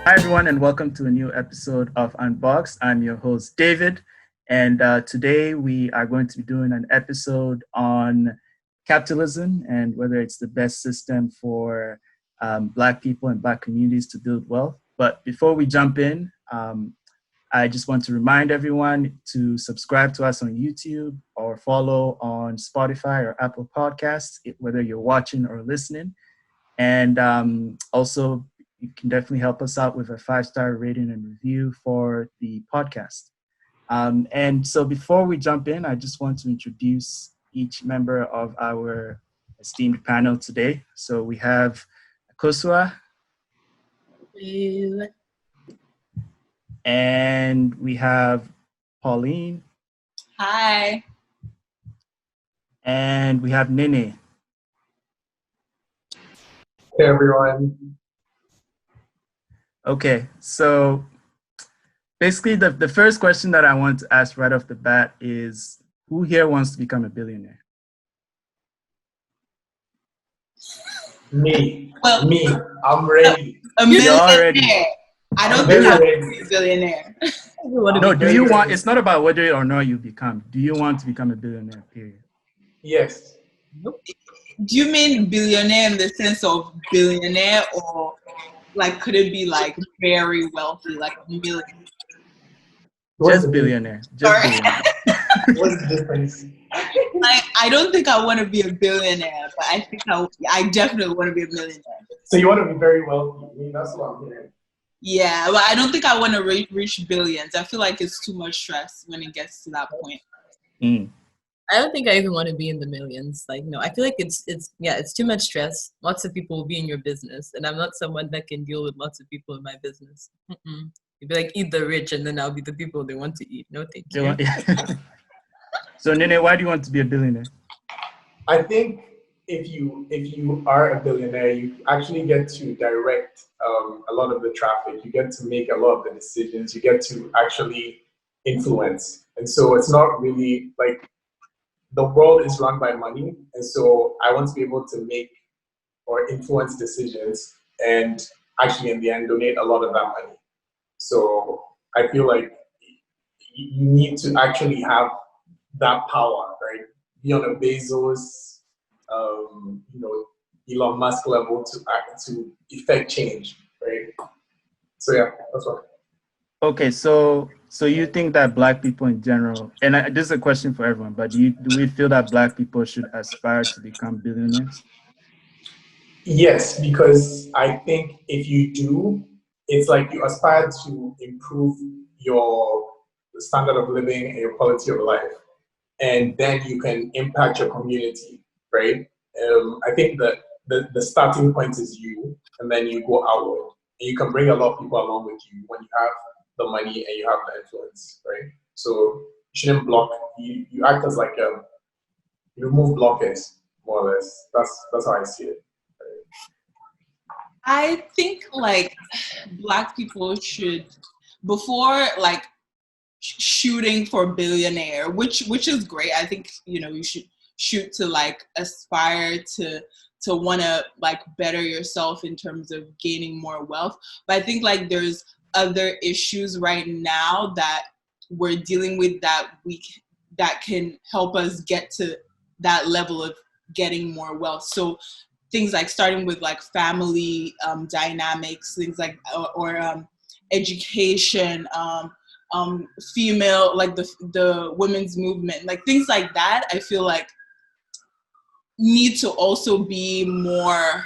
Hi, everyone, and welcome to a new episode of Unboxed. I'm your host, David, and today we are going to be doing an episode on capitalism and whether it's the best system for Black people and Black communities to build wealth. But before we jump in, I just want to remind everyone to subscribe to us on YouTube or follow on Spotify or Apple Podcasts, whether you're watching or listening. And also, you can definitely help us out with a 5-star rating and review for the podcast. And so before we jump in, I just want to introduce each member of our esteemed panel today. So we have Akosua. Hello. And we have Pauline. Hi. And we have Nene. Hey everyone. Okay, so basically the first question that I want to ask right off the bat is, who here wants to become a billionaire? Me. I'm ready. A millionaire. I don't think I want to be a billionaire. No, do you want, it's not about whether or not you become. Do you want to become a billionaire, period? Yes. Do you mean billionaire in the sense of billionaire, or like could it be like very wealthy, like a million? Just billionaire. Just billionaire. What's the difference? Like, I don't think I want to be a billionaire, but I think I definitely want to be a millionaire. So you want to be very wealthy? I mean, that's what I'm hearing. Yeah, but I don't think I want to reach billions. I feel like it's too much stress when it gets to that point. I don't think I even want to be in the millions. Like, no, I feel like it's too much stress. Lots of people will be in your business, and I'm not someone that can deal with lots of people in my business. You'd be like, eat the rich, and then I'll be the people they want to eat. No, thank you. So, Nene, why do you want to be a billionaire? I think if you are a billionaire, you actually get to direct a lot of the traffic. You get to make a lot of the decisions. You get to actually influence. And so it's not really like the world is run by money. And so I want to be able to make or influence decisions and actually in the end donate a lot of that money. So I feel like you need to actually have that power, right? Be on a Bezos, Elon Musk level to effect change, right? So yeah, that's what. Okay, so you think that Black people in general, and this is a question for everyone, but do we feel that Black people should aspire to become billionaires? Yes, because I think if you do, it's like you aspire to improve your standard of living and your quality of life, and then you can impact your community, right? I think that the starting point is you, and then you go outward, and you can bring a lot of people along with you when you have the money and you have the influence, right? So you shouldn't block. You act as like you remove blockers, more or less. That's how I see it. I think like Black people should, before like shooting for billionaire, which is great. I think you should shoot to like aspire to want to like better yourself in terms of gaining more wealth. But I think like there's other issues right now that we're dealing with that can help us get to that level of getting more wealth. So things like starting with like family dynamics, things like or education, female, like the women's movement, like things like that. I feel like need to also be more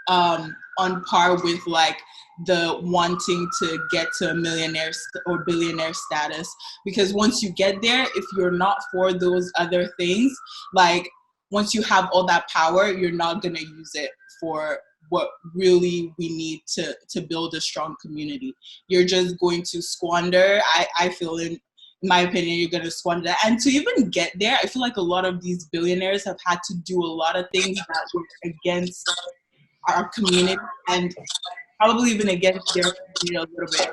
on par with like the wanting to get to a millionaire or billionaire status, because once you get there, if you're not for those other things, like once you have all that power, you're not going to use it for what really we need to build a strong community. You're just going to squander. I feel, in my opinion, you're going to squander that. And to even get there, I feel like a lot of these billionaires have had to do a lot of things that were against our community and probably even against their community a little bit,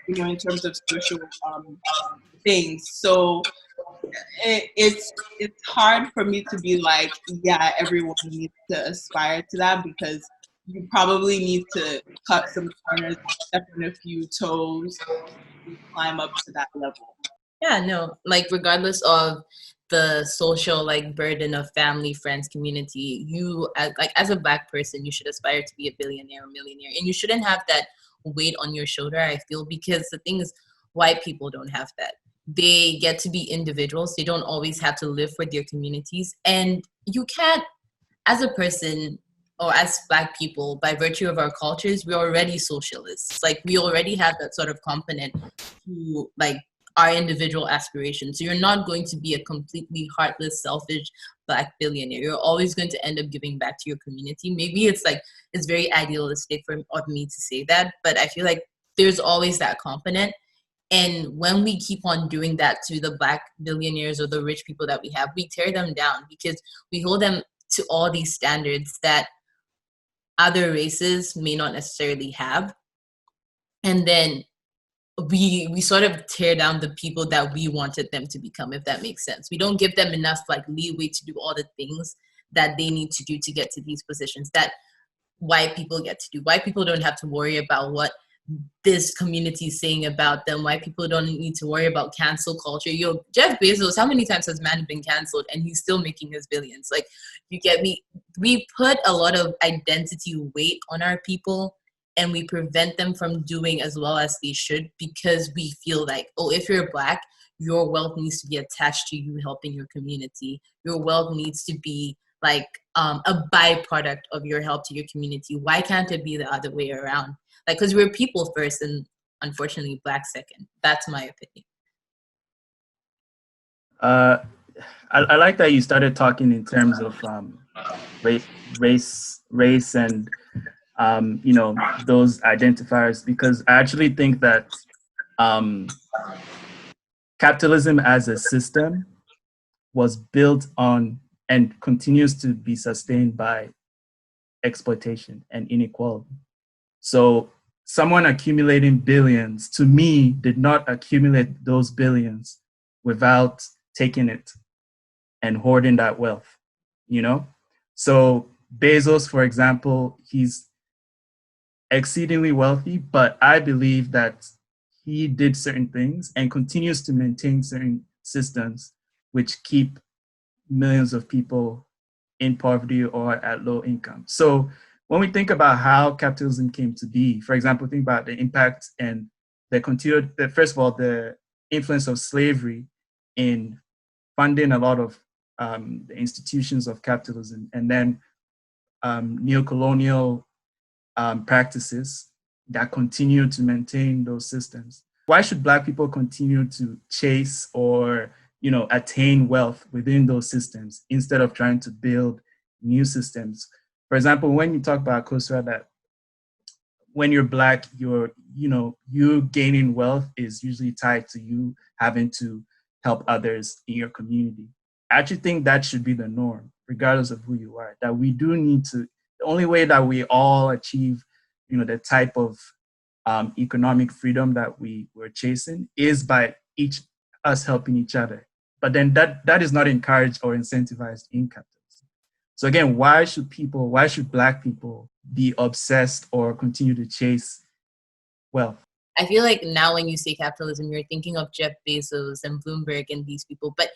in terms of social things. So it's hard for me to be like, yeah, everyone needs to aspire to that, because you probably need to cut some corners, step on a few toes, climb up to that level. Yeah, no, like regardless of the social like burden of family, friends, community, you as a Black person, you should aspire to be a billionaire or millionaire, and you shouldn't have that weight on your shoulder. I feel, because the thing is, white people don't have that. They get to be individuals. They don't always have to live for their communities, and you can't, as a person or as Black people, by virtue of our cultures, we're already socialists. Like, we already have that sort of component to like our individual aspirations. So you're not going to be a completely heartless, selfish Black billionaire. You're always going to end up giving back to your community. Maybe it's like, it's very idealistic of me to say that, but I feel like there's always that component. And when we keep on doing that to the Black billionaires or the rich people that we have, we tear them down because we hold them to all these standards that other races may not necessarily have. And then we sort of tear down the people that we wanted them to become, if that makes sense. We don't give them enough like leeway to do all the things that they need to do to get to these positions that white people get to do. White people don't have to worry about what this community is saying about them. White people don't need to worry about cancel culture. Yo, Jeff Bezos, how many times has man been canceled and he's still making his billions? Like, you get me? We put a lot of identity weight on our people, and we prevent them from doing as well as they should because we feel like, oh, if you're Black, your wealth needs to be attached to you helping your community. Your wealth needs to be like a byproduct of your help to your community. Why can't it be the other way around? Like, because we're people first and unfortunately Black second. That's my opinion. I like that you started talking in terms of race and those identifiers, because I actually think that capitalism as a system was built on and continues to be sustained by exploitation and inequality. So someone accumulating billions, to me, did not accumulate those billions without taking it and hoarding that wealth, So Bezos, for example, he's exceedingly wealthy, but I believe that he did certain things and continues to maintain certain systems which keep millions of people in poverty or at low income. So when we think about how capitalism came to be, for example, think about the impact and first of all, the influence of slavery in funding a lot of the institutions of capitalism, and then neocolonial practices that continue to maintain those systems. Why should Black people continue to chase or attain wealth within those systems instead of trying to build new systems? For example, when you talk about Khosra, that when you're Black, you gaining wealth is usually tied to you having to help others in your community. I actually think that should be the norm, regardless of who you are, that we do need to. The only way that we all achieve, the type of economic freedom that we were chasing is by us helping each other. But then that is not encouraged or incentivized in capitalism. So again, why should Black people be obsessed or continue to chase wealth? I feel like now when you say capitalism, you're thinking of Jeff Bezos and Bloomberg and these people, but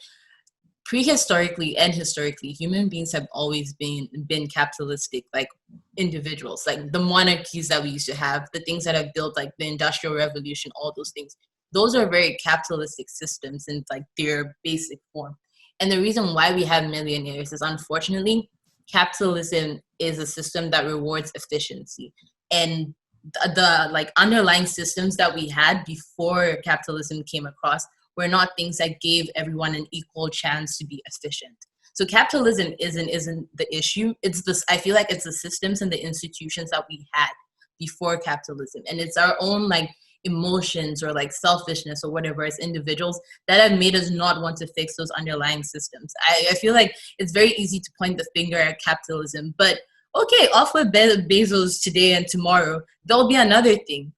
prehistorically and historically, human beings have always been capitalistic, like individuals, like the monarchies that we used to have, the things that have built, like the Industrial Revolution, all those things. Those are very capitalistic systems in like their basic form. And the reason why we have millionaires is, unfortunately, capitalism is a system that rewards efficiency. And the like underlying systems that we had before capitalism came across were not things that gave everyone an equal chance to be efficient. So capitalism isn't the issue. It's this. I feel like it's the systems and the institutions that we had before capitalism, and it's our own like emotions or like selfishness or whatever as individuals that have made us not want to fix those underlying systems. I feel like it's very easy to point the finger at capitalism, but okay, off with Bezos today and tomorrow, there'll be another thing.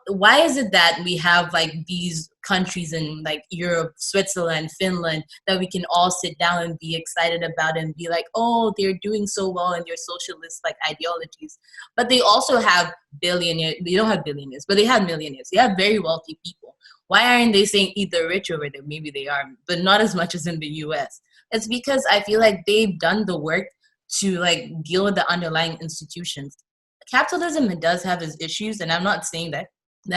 why is it that we have like these countries in like Europe, Switzerland, Finland, that we can all sit down and be excited about and be like, oh, they're doing so well in their socialist like ideologies, but they also have billionaires. They don't have billionaires, but they have millionaires. They have very wealthy people. Why aren't they saying either rich over there? Maybe they are, but not as much as in the US. It's because I feel like they've done the work to like deal with the underlying institutions. Capitalism, it does have its issues, and I'm not saying that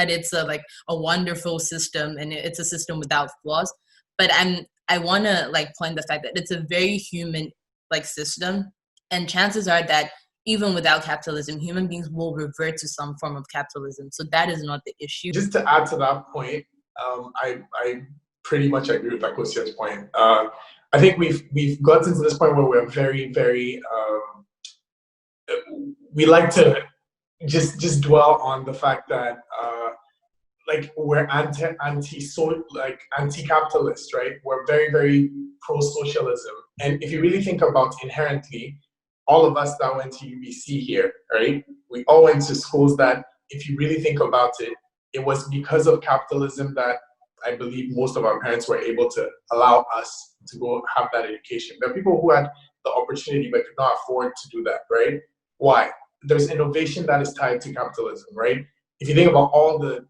it's like a wonderful system and it's a system without flaws, but I want to like point the fact that it's a very human like system, and chances are that even without capitalism, human beings will revert to some form of capitalism. So that is not the issue. Just to add to that point, I pretty much agree with Akosia's point. I think we've gotten to this point where we're very, very we like to just dwell on the fact that like we're anti-capitalist, right? We're very, very pro-socialism. And if you really think about inherently, all of us that went to UBC here, right? We all went to schools that, if you really think about it, it was because of capitalism that I believe most of our parents were able to allow us to go have that education. There are people who had the opportunity but could not afford to do that, right? Why? There's innovation that is tied to capitalism, right? If you think about all the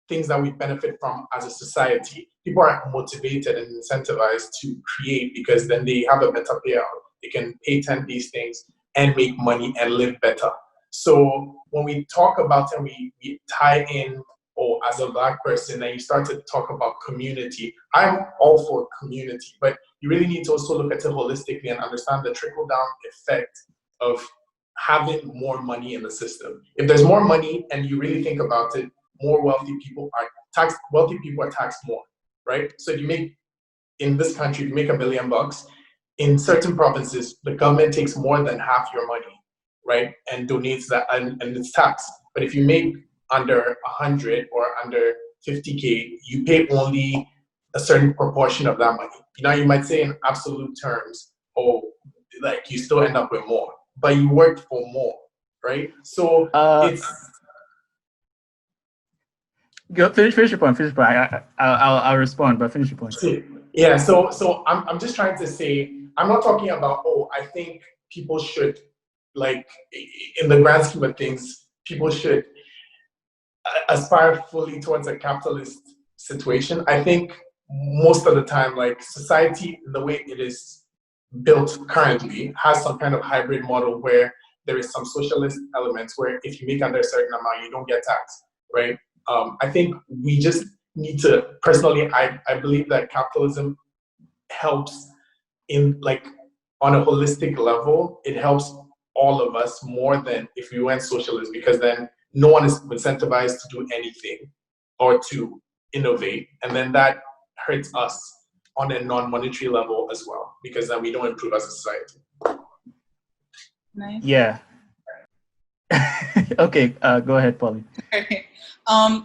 things that we benefit from as a society, people are motivated and incentivized to create because then they have a better payout. They can patent these things and make money and live better. So when we talk about and we tie in, or as a Black person, and you start to talk about community, I'm all for community, but you really need to also look at it holistically and understand the trickle-down effect of having more money in the system. If there's more money and you really think about it, more wealthy people are taxed more, right? So if you make, in this country, if you make $1 million, in certain provinces, the government takes more than half your money, right? And donates that, and it's taxed. But if you make under 100 or under 50K, you pay only a certain proportion of that money. Now you might say in absolute terms, oh, like you still end up with more, but you worked for more, right? So it's... Go finish your point. Finish your point. I'll respond, but finish your point. Yeah. So I'm just trying to say, I'm not talking about, oh, I think people should, like, in the grand scheme of things, people should aspire fully towards a capitalist situation. I think most of the time, like, society, the way it is built currently, has some kind of hybrid model where there is some socialist elements where if you make under a certain amount, you don't get taxed, right? I think we just need to, personally, I believe that capitalism helps in, like, on a holistic level, it helps all of us more than if we went socialist, because then no one is incentivized to do anything or to innovate. And then that hurts us on a non-monetary level as well, because then we don't improve as a society. Nice. Yeah. Okay, go ahead, Polly.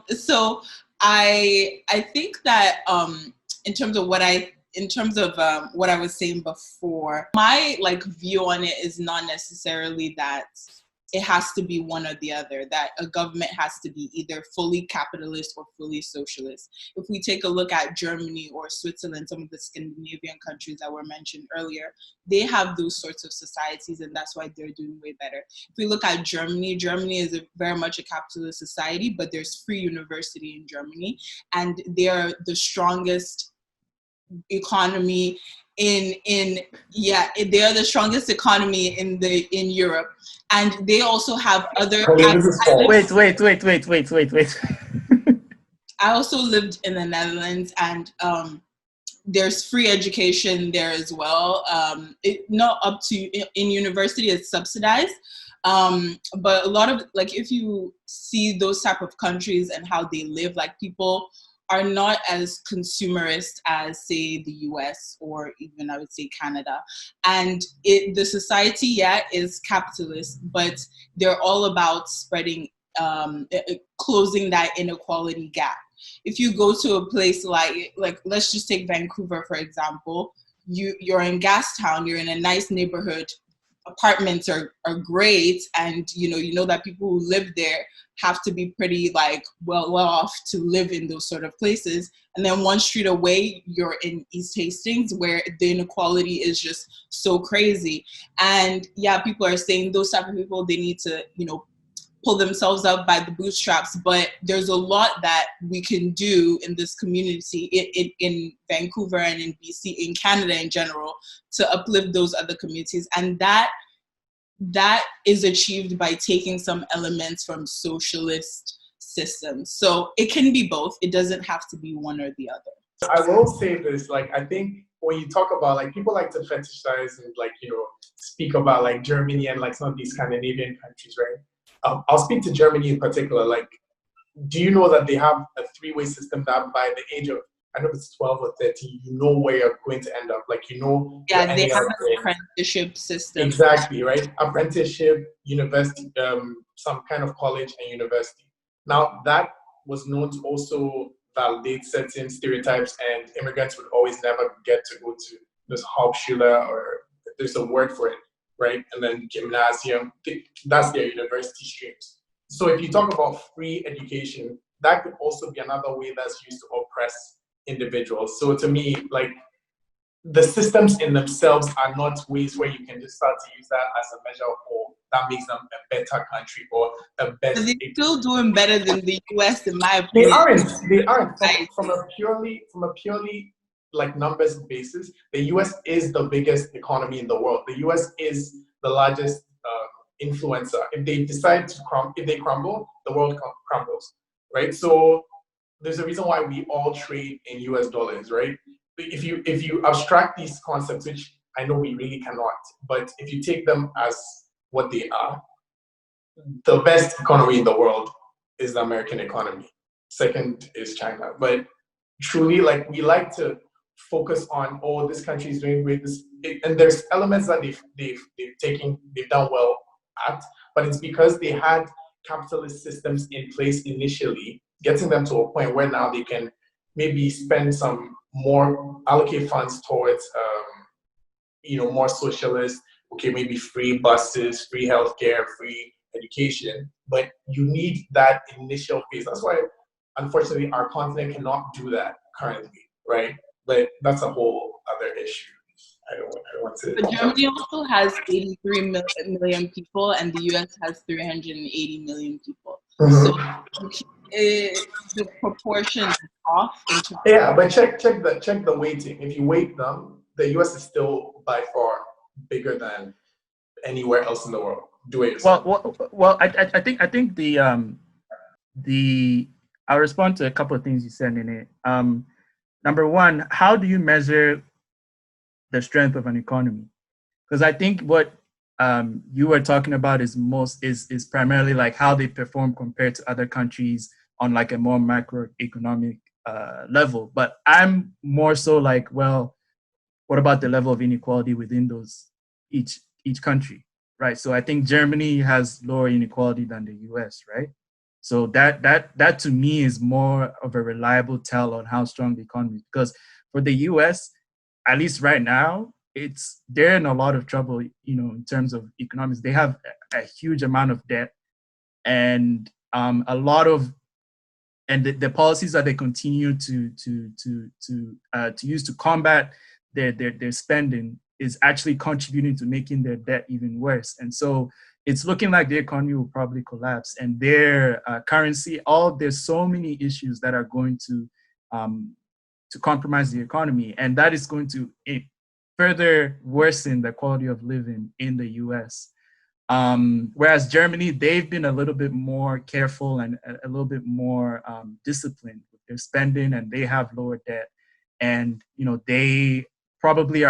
So I think that in terms of what I was saying before, my like view on it is not necessarily that it has to be one or the other, that a government has to be either fully capitalist or fully socialist. If we take a look at Germany or Switzerland, some of the Scandinavian countries that were mentioned earlier, they have those sorts of societies, and that's why they're doing way better. If we look at Germany, Germany is very much a capitalist society, but there's free university in Germany, and they are the strongest economy they are the strongest economy in Europe, and they also have other. Wait. I also lived in the Netherlands, and there's free education there as well. Not up to in university, it's subsidized. But a lot of, like, if you see those type of countries and how they live, like, people are not as consumerist as, say, the US or even, I would say, Canada. And the society, is capitalist, but they're all about spreading, closing that inequality gap. If you go to a place like let's just take Vancouver, for example, you're in Gastown, you're in a nice neighborhood, apartments are great, and you know that people who live there have to be pretty like well off to live in those sort of places. And then one street away, you're in East Hastings, where the inequality is just so crazy. And yeah, people are saying those type of people, they need to pull themselves up by the bootstraps, but there's a lot that we can do in this community in Vancouver and in BC, in Canada in general, to uplift those other communities. And that is achieved by taking some elements from socialist systems. So it can be both. It doesn't have to be one or the other. I will say this, like, I think when you talk about, like, people like to fetishize and, like, speak about, like, Germany and, like, some of these Scandinavian countries, right? I'll speak to Germany in particular. Like, do you know that they have a three-way system that by the age of, I don't know if it's 12 or 13, you know where you're going to end up. Like, yeah, they have an apprenticeship system. Exactly, right? Apprenticeship, university, some kind of college and university. Now, that was known to also validate certain stereotypes, and immigrants would always never get to go to this Hauptschule, or there's a word for it, right? And then gymnasium, that's their university streams. So if you talk about free education, that could also be another way that's used to oppress individuals. So to me, like, the systems in themselves are not ways where you can just start to use that as a measure of that makes them a better country or a better. They're still doing better than the US, in my opinion. They aren't. From a purely like numbers basis, the US is the biggest economy in the world. The US is the largest influencer. If they decide to crumble, the world crumbles, right? So there's a reason why we all trade in US dollars, right? If you abstract these concepts, which I know we really cannot, but if you take them as what they are, the best economy in the world is the American economy. Second is China. But truly, like, we like to focus on, oh, this country is doing great, and there's elements that they've done well at, but it's because they had capitalist systems in place initially, getting them to a point where now they can maybe spend some more, allocate funds towards, more socialist, okay, maybe free buses, free healthcare, free education, but you need that initial phase. That's why, unfortunately, our continent cannot do that currently, right? But that's a whole other issue. I don't want to. But Germany also has 83 million people, and the US has 380 million people. Mm-hmm. So the proportion is off. Yeah, but check the weighting. If you weight them, the US is still by far bigger than anywhere else in the world. Do it yourself. Well, I think I'll respond to a couple of things you said in it. Number one, how do you measure the strength of an economy? Because I think what you were talking about is primarily like how they perform compared to other countries on like a more macroeconomic level. But I'm more so like, well, what about the level of inequality within each country, right? So I think Germany has lower inequality than the US, right? So that to me is more of a reliable tell on how strong the economy is. Because for the US, at least right now, they're in a lot of trouble, in terms of economics. They have a huge amount of debt, and the policies that they continue to use to combat their spending is actually contributing to making their debt even worse. And so it's looking like the economy will probably collapse, and their currency. There's so many issues that are going to compromise the economy, and that is going to further worsen the quality of living in the US. Whereas Germany, they've been a little bit more careful and a little bit more disciplined with their spending, and they have lower debt. And, they probably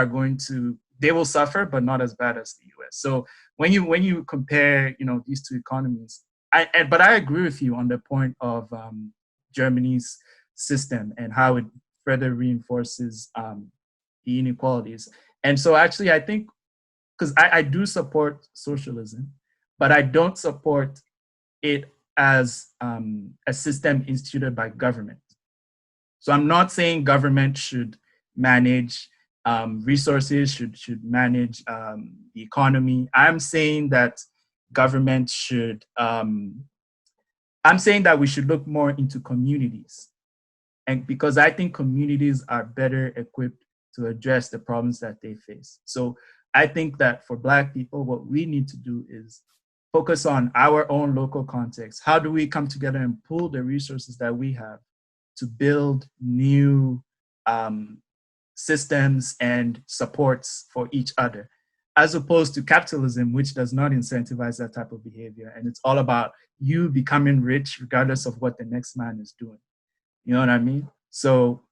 they will suffer, but not as bad as the US. So when you compare, these two economies, but I agree with you on the point of Germany's system and how it further reinforces the inequalities. And so actually, I think, because I do support socialism, but I don't support it as a system instituted by government. So I'm not saying government should manage resources should manage the economy. I'm saying that government should. I'm saying that we should look more into communities, and because I think communities are better equipped to address the problems that they face. So I think that for Black people, what we need to do is focus on our own local context. How do we come together and pool the resources that we have to build new systems and supports for each other, as opposed to capitalism, which does not incentivize that type of behavior. And it's all about you becoming rich regardless of what the next man is doing. You know what I mean? So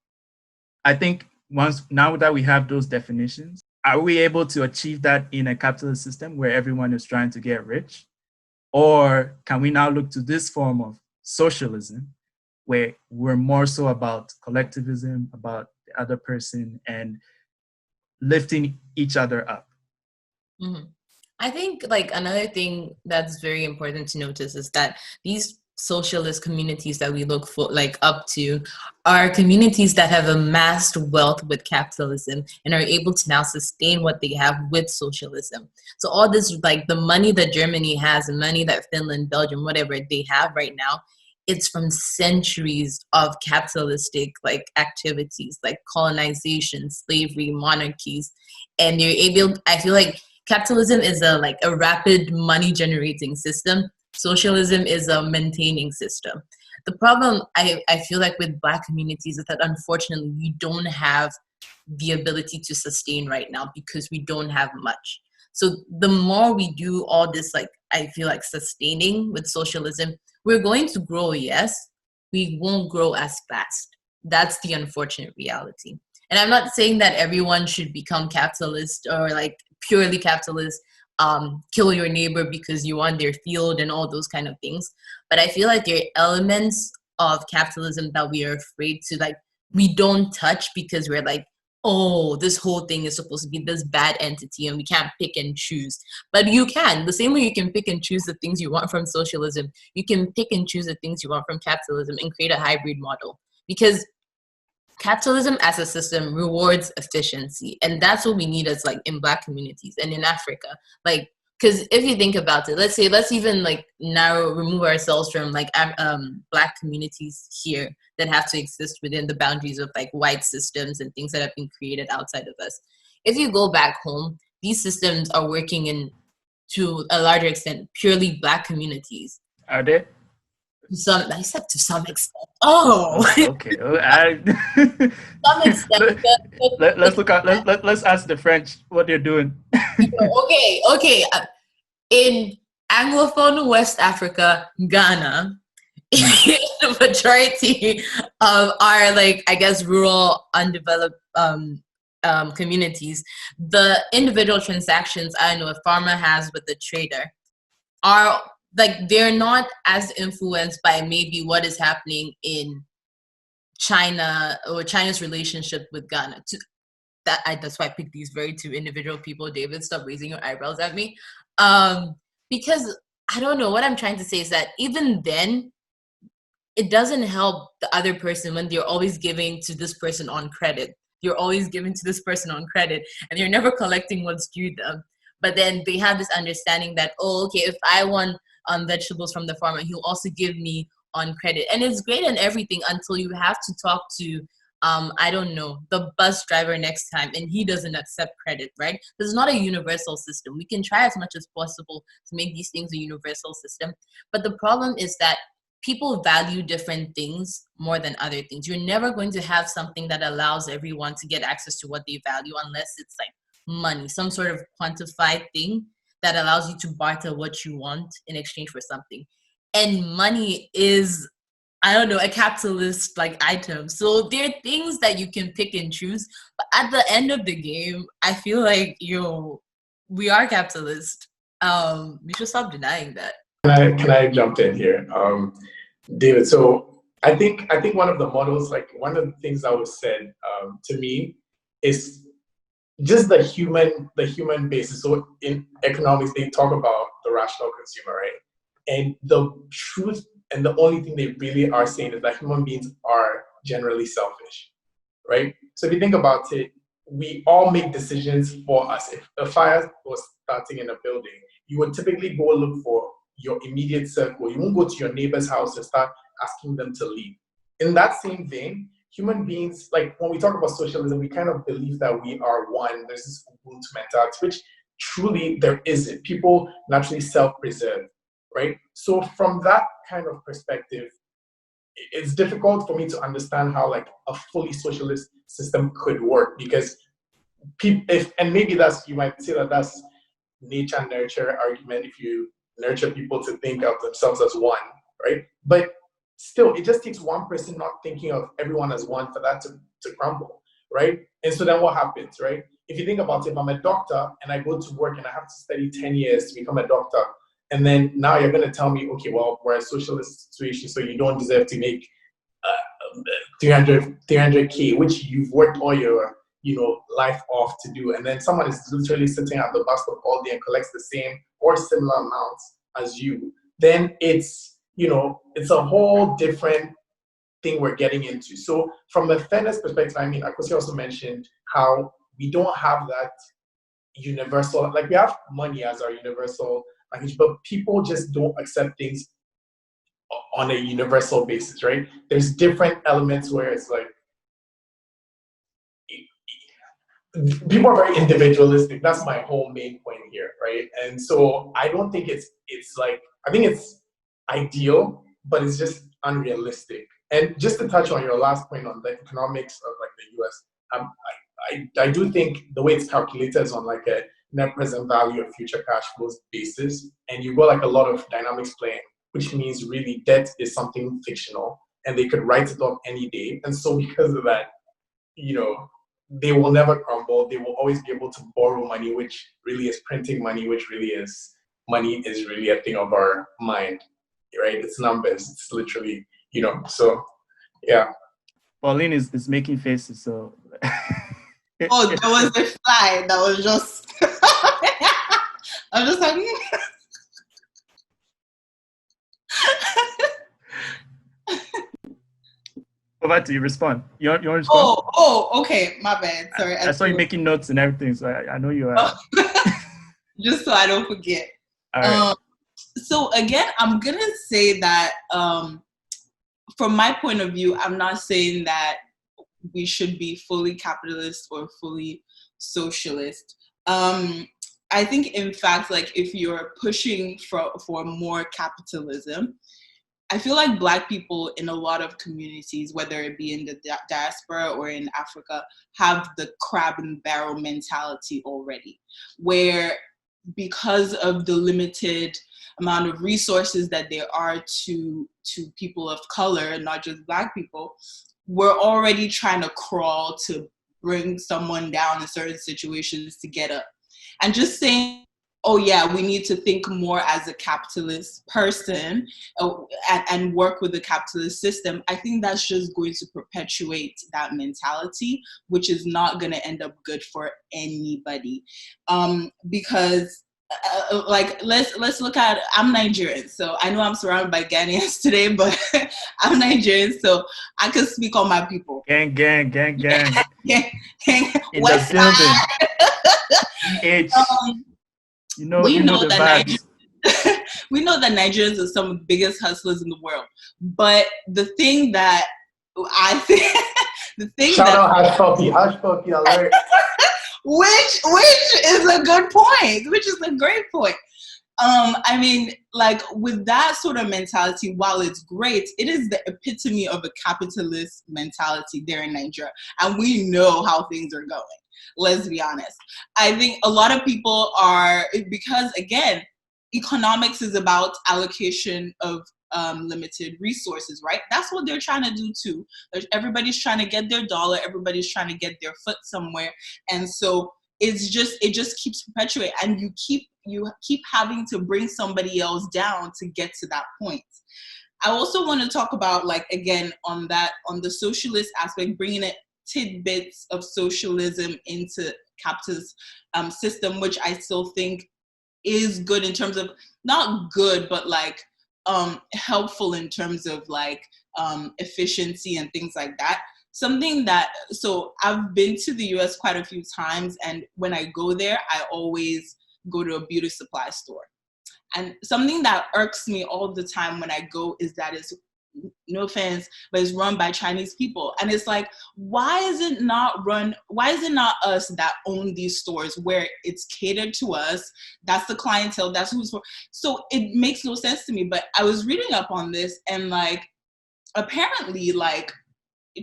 I think now that we have those definitions, are we able to achieve that in a capitalist system where everyone is trying to get rich? Or can we now look to this form of socialism where we're more so about collectivism, about the other person, and lifting each other up? Mm-hmm. I think like another thing that's very important to notice is that these socialist communities that we look for like up to are communities that have amassed wealth with capitalism and are able to now sustain what they have with socialism. So all this, like the money that Germany has and money that Finland, Belgium, whatever they have right now, it's from centuries of capitalistic like activities like colonization, slavery, monarchies. And you're able, I feel like capitalism is a rapid money generating system. Socialism is a maintaining system. The problem I feel like with Black communities is that unfortunately we don't have the ability to sustain right now because we don't have much. So the more we do all this, like I feel like sustaining with socialism, we're going to grow, yes, we won't grow as fast. That's the unfortunate reality. And I'm not saying that everyone should become capitalist or like purely capitalist, kill your neighbor because you want their field and all those kind of things. But I feel like there are elements of capitalism that we are afraid to like, we don't touch because we're like, oh, this whole thing is supposed to be this bad entity and we can't pick and choose. But you can. The same way you can pick and choose the things you want from socialism, you can pick and choose the things you want from capitalism and create a hybrid model. Because capitalism as a system rewards efficiency, and that's what we need as like in Black communities and in Africa. Like, because if you think about it, let's even like remove ourselves from like Black communities here that have to exist within the boundaries of like white systems and things that have been created outside of us. If you go back home, these systems are working in, to a larger extent, purely Black communities. Are they? I said to some extent. Oh, okay. some extent. Let's ask the French what they're doing. Okay. In Anglophone West Africa, Ghana, the majority of our like I guess rural, undeveloped communities, the individual transactions I know a farmer has with the trader are like they're not as influenced by maybe what is happening in China or China's relationship with Ghana. That's why I picked these very two individual people. David, stop raising your eyebrows at me. Because I don't know, what I'm trying to say is that even then, it doesn't help the other person when they're always giving to this person on credit. You're always giving to this person on credit and you're never collecting what's due them. But then they have this understanding that, oh, okay, if I want vegetables from the farmer, he'll also give me on credit. And it's great and everything until you have to talk to, I don't know, the bus driver next time and he doesn't accept credit, right? This is not a universal system. We can try as much as possible to make these things a universal system. But the problem is that people value different things more than other things. You're never going to have something that allows everyone to get access to what they value unless it's like money, some sort of quantified thing that allows you to barter what you want in exchange for something. And money is, I don't know, a capitalist like item. So there are things that you can pick and choose. But at the end of the game, I feel like, we are capitalist. We should stop denying that. Can I jump in here, David? So I think one of the models, like one of the things that was said to me, is just the human basis. So in economics, they talk about the rational consumer, right? And the truth and the only thing they really are saying is that human beings are generally selfish, right? So if you think about it, we all make decisions for us. If a fire was starting in a building, you would typically go look for your immediate circle. You won't go to your neighbor's house and start asking them to leave. In that same vein, human beings, like when we talk about socialism, we kind of believe that we are one. There's this Ubuntu mentality, which truly there isn't. People naturally self-preserve, right? So from that kind of perspective, it's difficult for me to understand how like a fully socialist system could work, because people, if, and maybe that's, you might say that that's nature nurture argument, if you nurture people to think of themselves as one, right? But still, it just takes one person not thinking of everyone as one for that to crumble, right? And so then what happens, right? If you think about it, if I'm a doctor and I go to work and I have to study 10 years to become a doctor, and then now you're going to tell me, okay, well, we're a socialist situation, so you don't deserve to make 300K, which you've worked all your life off to do. And then someone is literally sitting at the bus stop all day and collects the same or similar amounts as you. Then it's a whole different thing we're getting into. So from a fairness perspective, I mean, Akosi also mentioned how we don't have that universal, like we have money as our universal language, but people just don't accept things on a universal basis, right? There's different elements where it's like, people are very individualistic. That's my whole main point here, right? And so I don't think it's like, I think it's ideal, but it's just unrealistic. And just to touch on your last point on the economics of like the US, I do think the way it's calculated is on like a net present value of future cash flows basis, and you've got like a lot of dynamics playing, which means really debt is something fictional, and they could write it off any day. And so because of that, they will never crumble. They will always be able to borrow money, which really is printing money, which really is money is really a thing of our mind, right? It's numbers. It's literally, so yeah. Pauline is making faces, so. Oh, there was a fly that was just. I'm just like. Over to you, respond. You want to respond? Oh, okay. My bad. Sorry. I saw you making notes and everything, so I know you are. Just so I don't forget. All right. So again, I'm going to say that from my point of view, I'm not saying that we should be fully capitalist or fully socialist. I think, in fact, like if you're pushing for more capitalism, I feel like Black people in a lot of communities, whether it be in the diaspora or in Africa, have the crab and barrel mentality already, where because of the limited amount of resources that there are to people of color, not just Black people, we're already trying to crawl to bring someone down in certain situations to get up. And just saying, oh yeah, we need to think more as a capitalist person and work with the capitalist system, I think that's just going to perpetuate that mentality, which is not going to end up good for anybody. Because like let's look at, I'm Nigerian, so I know I'm surrounded by Ghanaians today, but I'm Nigerian, so I can speak on my people. Gang. Gang. In West the building. Side. You know the vibes. We know that Nigerians are some of the biggest hustlers in the world. But the thing that I think, Shout out Hush Puppy alert. which is a good point, which is a great point. I mean, like with that sort of mentality, while it's great, it is the epitome of a capitalist mentality there in Nigeria. And we know how things are going. Let's be honest. I think a lot of people are, because again, economics is about allocation of limited resources, right? That's what they're trying to do too. Everybody's trying to get their dollar. Everybody's trying to get their foot somewhere. And so it just keeps perpetuating, and you keep having to bring somebody else down to get to that point. I also want to talk about, like, again, on the socialist aspect, bringing it tidbits of socialism into capitalist system, which I still think is good in terms of, not good, but like helpful in terms of like efficiency and things like that. something that, so I've been to the US quite a few times, and when I go there, I always go to a beauty supply store. And something that irks me all the time when I go is that it's, no offense, but it's run by Chinese people. And it's like, why is it not us that own these stores where it's catered to us? That's the clientele, that's who's for. So it makes no sense to me. But I was reading up on this, and like, apparently, like,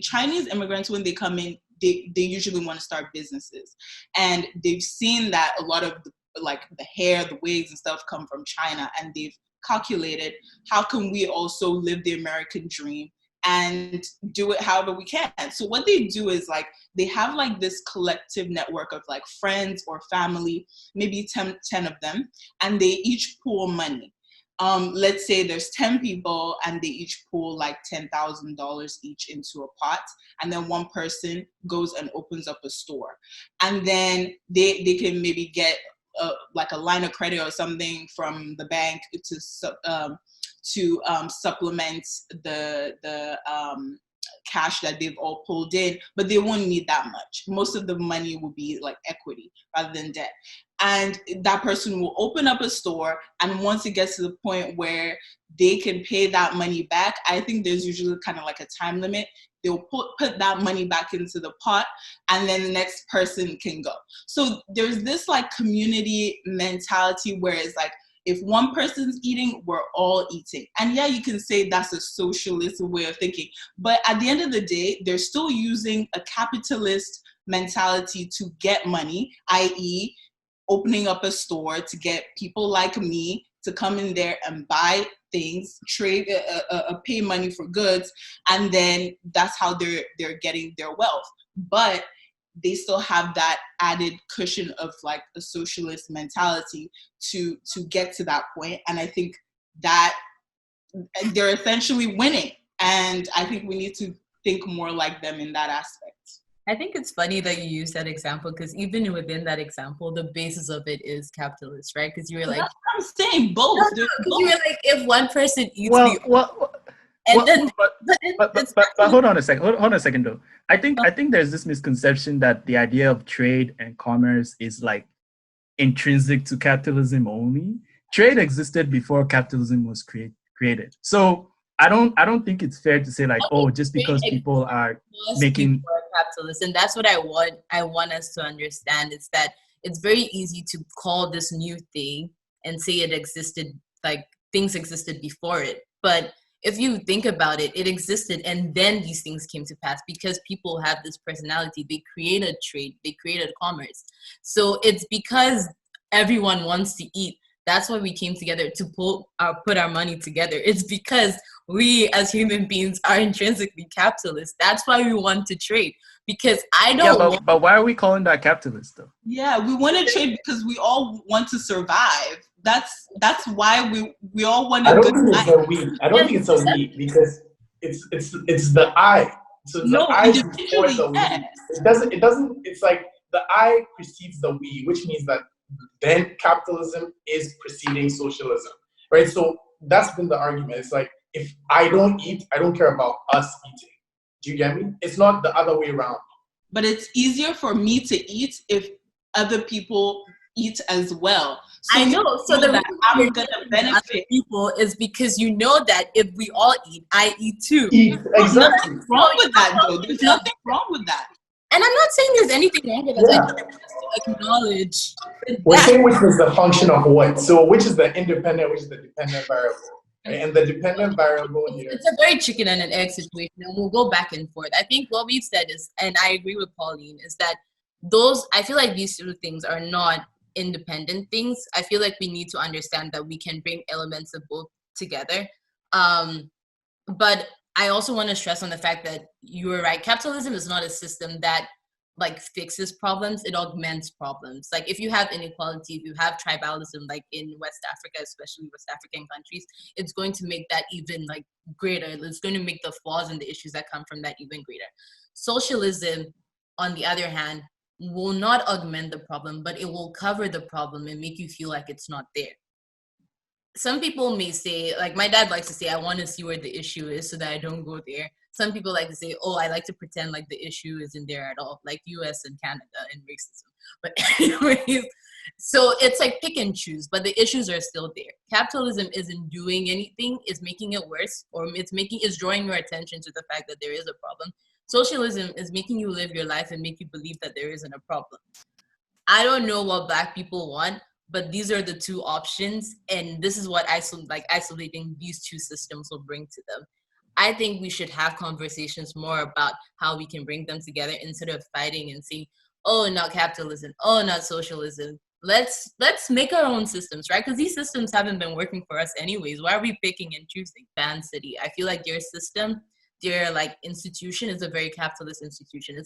Chinese immigrants, when they come in, they usually want to start businesses. And they've seen that a lot of the hair, the wigs and stuff come from China, and they've calculated, how can we also live the American dream and do it however we can? So what they do is, like, they have like this collective network of like friends or family, maybe 10 of them, and they each pool money. Let's say there's 10 people and they each pool like $10,000 each into a pot, and then one person goes and opens up a store, and then they can maybe get like a line of credit or something from the bank to supplement the cash that they've all pulled in, but they won't need that much. Most of the money will be like equity rather than debt. And that person will open up a store, and once it gets to the point where they can pay that money back, I think there's usually kind of like a time limit. They'll put that money back into the pot, and then the next person can go. So there's this like community mentality where it's like, if one person's eating, we're all eating. And yeah, you can say that's a socialist way of thinking, but at the end of the day, they're still using a capitalist mentality to get money, i.e., opening up a store to get people like me to come in there and buy things, trade, pay money for goods, and then that's how they're getting their wealth. But they still have that added cushion of like a socialist mentality to get to that point. And I think that they're essentially winning. And I think we need to think more like them in that aspect. I think it's funny that you use that example, because even within that example, the basis of it is capitalist, right? Because you were like, that's what I'm saying, both. No, you were like, if one person eats but hold on a second. Hold on a second though. I think there's this misconception that the idea of trade and commerce is like intrinsic to capitalism only. Trade existed before capitalism was created. So I don't think it's fair to say like, oh, just because people are making capitalist, and that's what I want us to understand, is that it's very easy to call this new thing and say it existed, like things existed before it. But if you think about it, it existed, and then these things came to pass because people have this personality. They created trade, they created commerce. So it's because everyone wants to eat. That's why we came together to put our money together. It's because we as human beings are intrinsically capitalist. That's why we want to trade. Because I don't. Yeah, but why are we calling that capitalist though? Yeah, we want to trade because we all want to survive. That's why we all want to. I don't think it's a we. I don't think it's a we, because it's the I. So the I before the we. It doesn't. It's like the I precedes the we, which means that then capitalism is preceding socialism, right? So that's been the argument. It's like, if I don't eat, I don't care about us eating. Do you get me? It's not the other way around. But it's easier for me to eat if other people eat as well. So I know. So the reason I'm gonna benefit people is because you know that if we all eat, I eat too. Exactly. Nothing wrong with that, though. There's nothing wrong with that. And I'm not saying there's anything wrong with that. Yeah. I just want to acknowledge. We're saying which is the function of what. So which is the independent, which is the dependent variable. And the dependent variable here. It's a very chicken and an egg situation, and we'll go back and forth. I think what we've said is, and I agree with Pauline, is that I feel like these two things are not independent things. I feel like we need to understand that we can bring elements of both together. But I also want to stress on the fact that you were right. Capitalism is not a system that like fixes problems, it augments problems. Like if you have inequality, if you have tribalism, like in West Africa, especially West African countries, it's going to make that even like greater. It's going to make the flaws and the issues that come from that even greater. Socialism, on the other hand, will not augment the problem, but it will cover the problem and make you feel like it's not there. Some people may say, like my dad likes to say, I want to see where the issue is so that I don't go there. some people like to say, oh, I like to pretend like the issue isn't there at all, like US and Canada and racism. But anyways, so it's like pick and choose, but the issues are still there. Capitalism isn't doing anything, it's making it worse, or it's drawing your attention to the fact that there is a problem. Socialism is making you live your life and make you believe that there isn't a problem. I don't know what Black people want, but these are the two options, and this is what isolating these two systems will bring to them. I think we should have conversations more about how we can bring them together instead of fighting and saying, oh, not capitalism, oh, not socialism. Let's make our own systems, right? Because these systems haven't been working for us anyways. Why are we picking and choosing? Van City, I feel like their system, their like institution is a very capitalist institution.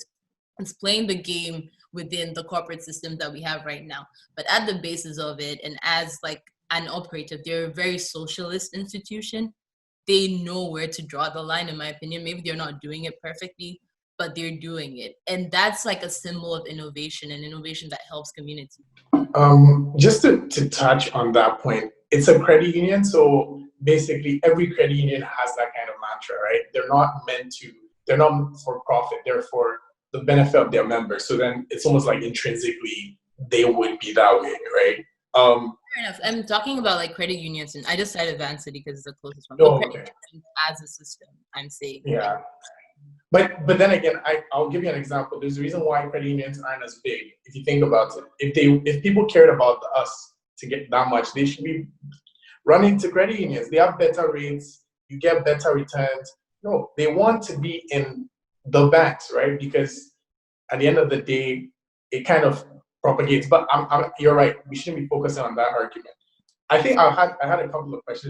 It's playing the game within the corporate system that we have right now. But at the basis of it, and as like an operative, they're a very socialist institution. They know where to draw the line, in my opinion. Maybe they're not doing it perfectly, but they're doing it. And that's like a symbol of innovation, and innovation that helps community. Just to touch on that point, it's a credit union. So basically every credit union has that kind of mantra, right? They're not for profit, they're for the benefit of their members. So then it's almost like intrinsically they would be that way, right? Fair enough. I'm talking about like credit unions, and I just cited Van City because it's the closest one. Oh, But okay. credit unions as a system, I'm saying. Yeah. But then again, I'll give you an example. There's a reason why credit unions aren't as big. If you think about it, if people cared about us to get that much, they should be running to credit unions. They have better rates. You get better returns. No, they want to be in the banks, right? Because at the end of the day, it kind of propagates. But you're right. We shouldn't be focusing on that argument. I think I had a couple of points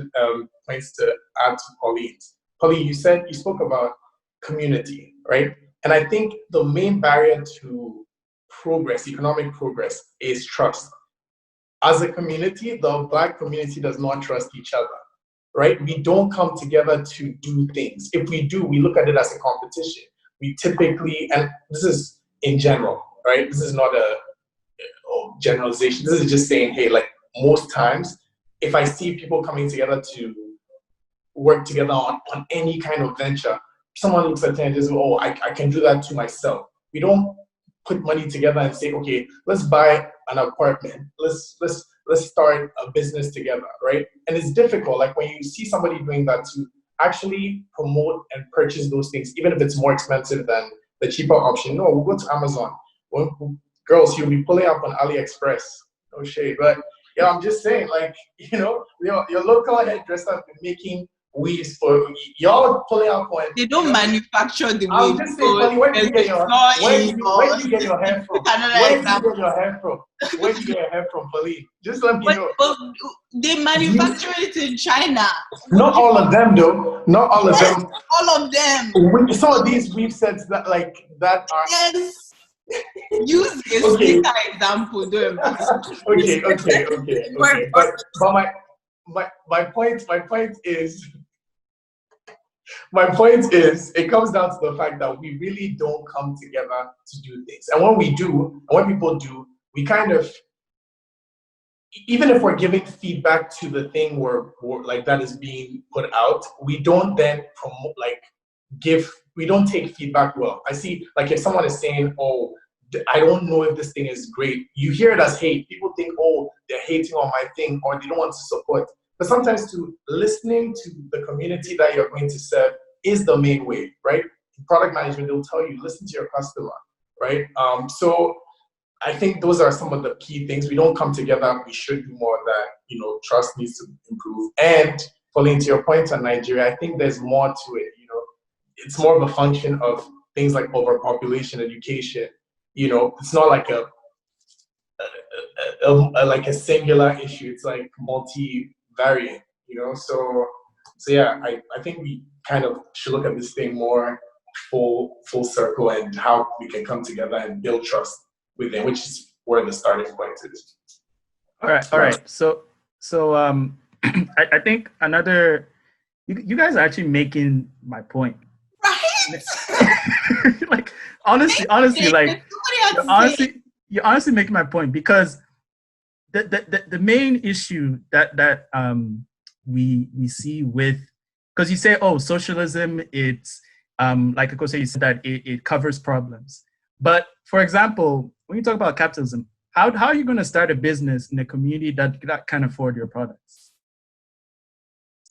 to add to Pauline's. Pauline, you spoke about community, right? And I think the main barrier to progress, economic progress, is trust. As a community, the Black community does not trust each other, right? We don't come together to do things. If we do, we look at it as a competition. We typically, and this is in general, right? This is not a generalization. This is just saying, hey, like most times, if I see people coming together to work together on any kind of venture, someone looks at it and says, oh, I can do that to myself. We don't put money together and say, okay, let's buy an apartment. Let's start a business together, right? And it's difficult. Like when you see somebody doing that, to actually promote and purchase those things, even if it's more expensive than the cheaper option. No, we'll go to Amazon. Girls, you'll be pulling up on AliExpress. No shade, but yeah, I'm just saying, like, your local hairdresser making weaves for y'all pulling up on. They don't manufacture the I'm weave. just saying, buddy, where do you get your hair from? Another Where do you example. get your hair from? Where do you get your hair from, Pauline? Just let me know. But they manufacture it in China. Not all of them, though. Not all of them. All of them. Some of these weave sets that are. Yes. Use a Okay. sneaker example. Don't Okay. But my point is, it comes down to the fact that we really don't come together to do things. And when we do, and when people do, we kind of, even if we're giving feedback to the thing we're like that is being put out, we don't then promote, we don't take feedback well. I see, like if someone is saying, oh, I don't know if this thing is great, you hear it as hate. People think, oh, they're hating on my thing, or they don't want to support. But sometimes listening to the community that you're going to serve is the main way, right? In product management, they'll tell you, listen to your customer, right? So I think those are some of the key things. We don't come together. We should do more of that. Trust needs to improve. And falling to your point on Nigeria, I think there's more to it. It's more of a function of things like overpopulation, education. It's not like a singular issue. It's like multivariant. So yeah, I think we kind of should look at this thing more full circle and how we can come together and build trust within, which is where the starting point is. All right. So I think another, you guys are actually making my point. Right? Like honestly, like you're honestly making my point, because the main issue that we see with, because you say, oh, socialism, it's like Akose, you said that it covers problems. But for example, when you talk about capitalism, how are you going to start a business in a community that can't afford your products?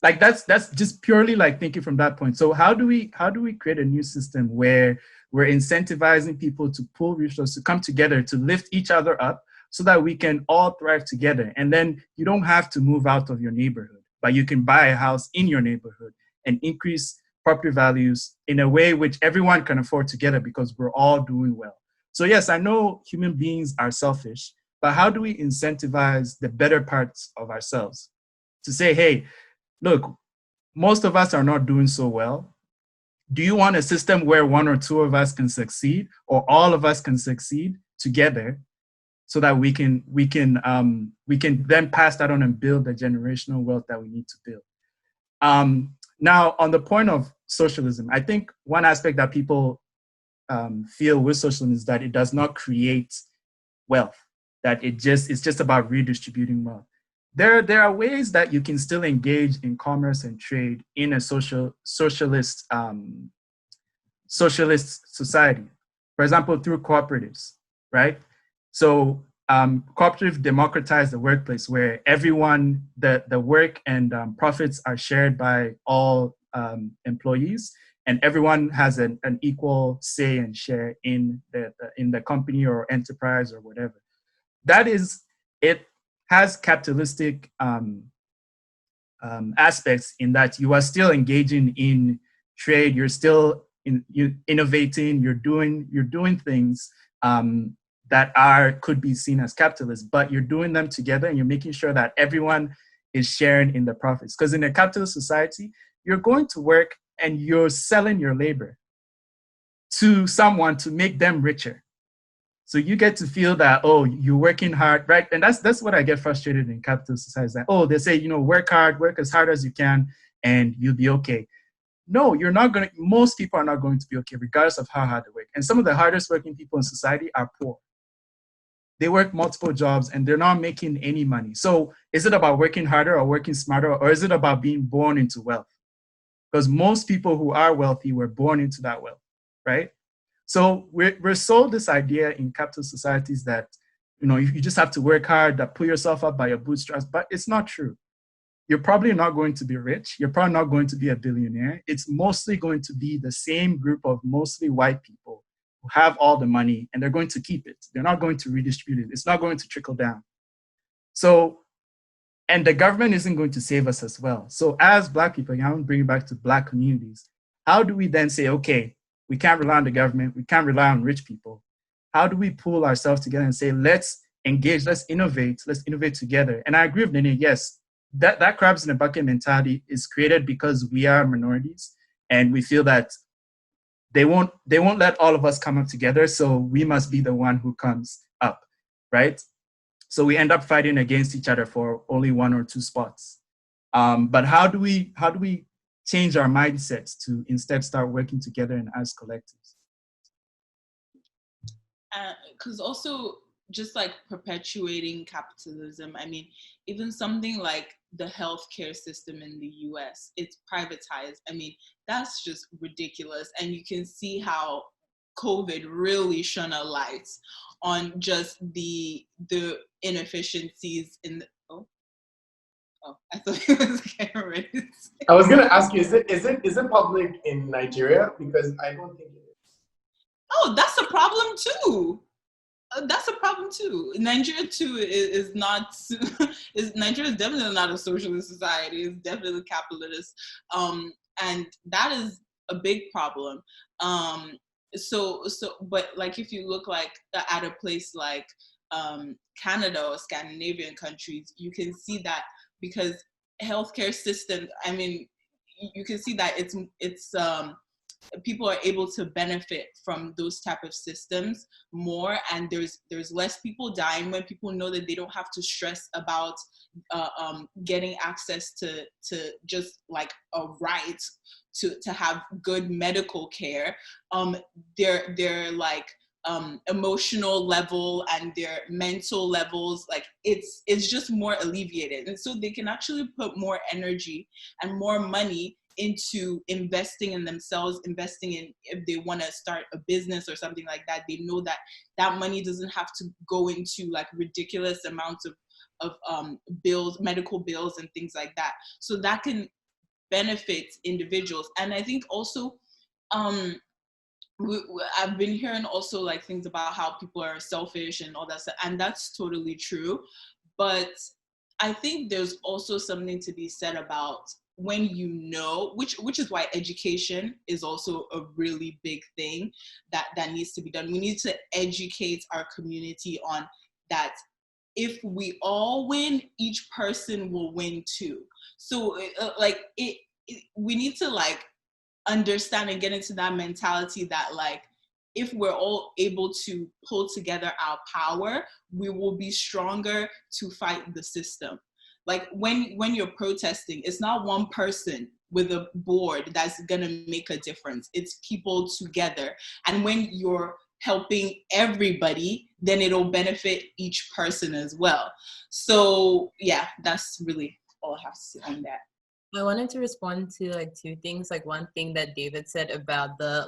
Like that's just purely like thinking from that point. So how do we create a new system where we're incentivizing people to pool resources, to come together, to lift each other up, so that we can all thrive together? And then you don't have to move out of your neighborhood, but you can buy a house in your neighborhood and increase property values in a way which everyone can afford together, because we're all doing well. So yes, I know human beings are selfish, but how do we incentivize the better parts of ourselves to say, hey, look, most of us are not doing so well. Do you want a system where one or two of us can succeed, or all of us can succeed together, so that we can then pass that on and build the generational wealth that we need to build? Now, on the point of socialism, I think one aspect that people feel with socialism is that it does not create wealth, that it's just about redistributing wealth. There are ways that you can still engage in commerce and trade in a socialist society. For example, through cooperatives, right? So cooperative democratize the workplace, where everyone, the work and profits are shared by all employees, and everyone has an equal say and share in the company or enterprise or whatever. That is, it has capitalistic aspects in that you are still engaging in trade, you're still innovating, you're doing things that could be seen as capitalist, but you're doing them together and you're making sure that everyone is sharing in the profits. Because in a capitalist society, you're going to work and you're selling your labor to someone to make them richer. So you get to feel that, oh, you're working hard, right? And that's what I get frustrated in capitalist society. That, oh, they say, work hard, work as hard as you can, and you'll be okay. No, you're not going to, most people are not going to be okay, regardless of how hard they work. And some of the hardest working people in society are poor. They work multiple jobs and they're not making any money. So is it about working harder or working smarter, or is it about being born into wealth? Because most people who are wealthy were born into that wealth, right? So we're sold this idea in capitalist societies that, you just have to work hard, that pull yourself up by your bootstraps, but it's not true. You're probably not going to be rich. You're probably not going to be a billionaire. It's mostly going to be the same group of mostly white people who have all the money, and they're going to keep it. They're not going to redistribute it. It's not going to trickle down. So, and the government isn't going to save us as well. So as Black people, I want to bring it back to Black communities. How do we then say, okay, we can't rely on the government, we can't rely on rich people. How do we pull ourselves together and say, let's engage, let's innovate together? And I agree with Nene, yes, that crabs in a bucket mentality is created because we are minorities and we feel that they won't let all of us come up together, so we must be the one who comes up, right? So we end up fighting against each other for only one or two spots. But how do we change our mindsets to instead start working together and as collectives? Because also just like perpetuating capitalism, I mean, even something like the healthcare system in the US, it's privatized. I mean, that's just ridiculous. And you can see how COVID really shone a light on just the inefficiencies in the, oh, I thought it was getting ready. I was gonna ask you, is it public in Nigeria? Because I don't think it is. Oh, that's a problem too. That's a problem too. Nigeria too is not. Nigeria is definitely not a socialist society. It's definitely capitalist, and that is a big problem. But like if you look like at a place like Canada or Scandinavian countries, you can see that because healthcare system. I mean, you can see that it's people are able to benefit from those type of systems more, and there's less people dying when people know that they don't have to stress about getting access to just like a right to have good medical care. Their like emotional level and their mental levels, like it's just more alleviated, and so they can actually put more energy and more money into investing in themselves, investing in, if they want to start a business or something like that, they know that that money doesn't have to go into like ridiculous amounts of bills, medical bills and things like that. So that can benefit individuals. And I think also, I've been hearing also like things about how people are selfish and all that stuff, and that's totally true. But I think there's also something to be said about when you know, which is why education is also a really big thing that needs to be done. We need to educate our community on that. If we all win, each person will win too. So we need to like understand and get into that mentality that like, if we're all able to pull together our power, we will be stronger to fight the system. Like when you're protesting, it's not one person with a board that's gonna make a difference. It's people together. And when you're helping everybody, then it'll benefit each person as well. So yeah, that's really all I have to say on that. I wanted to respond to like two things. Like one thing that David said about the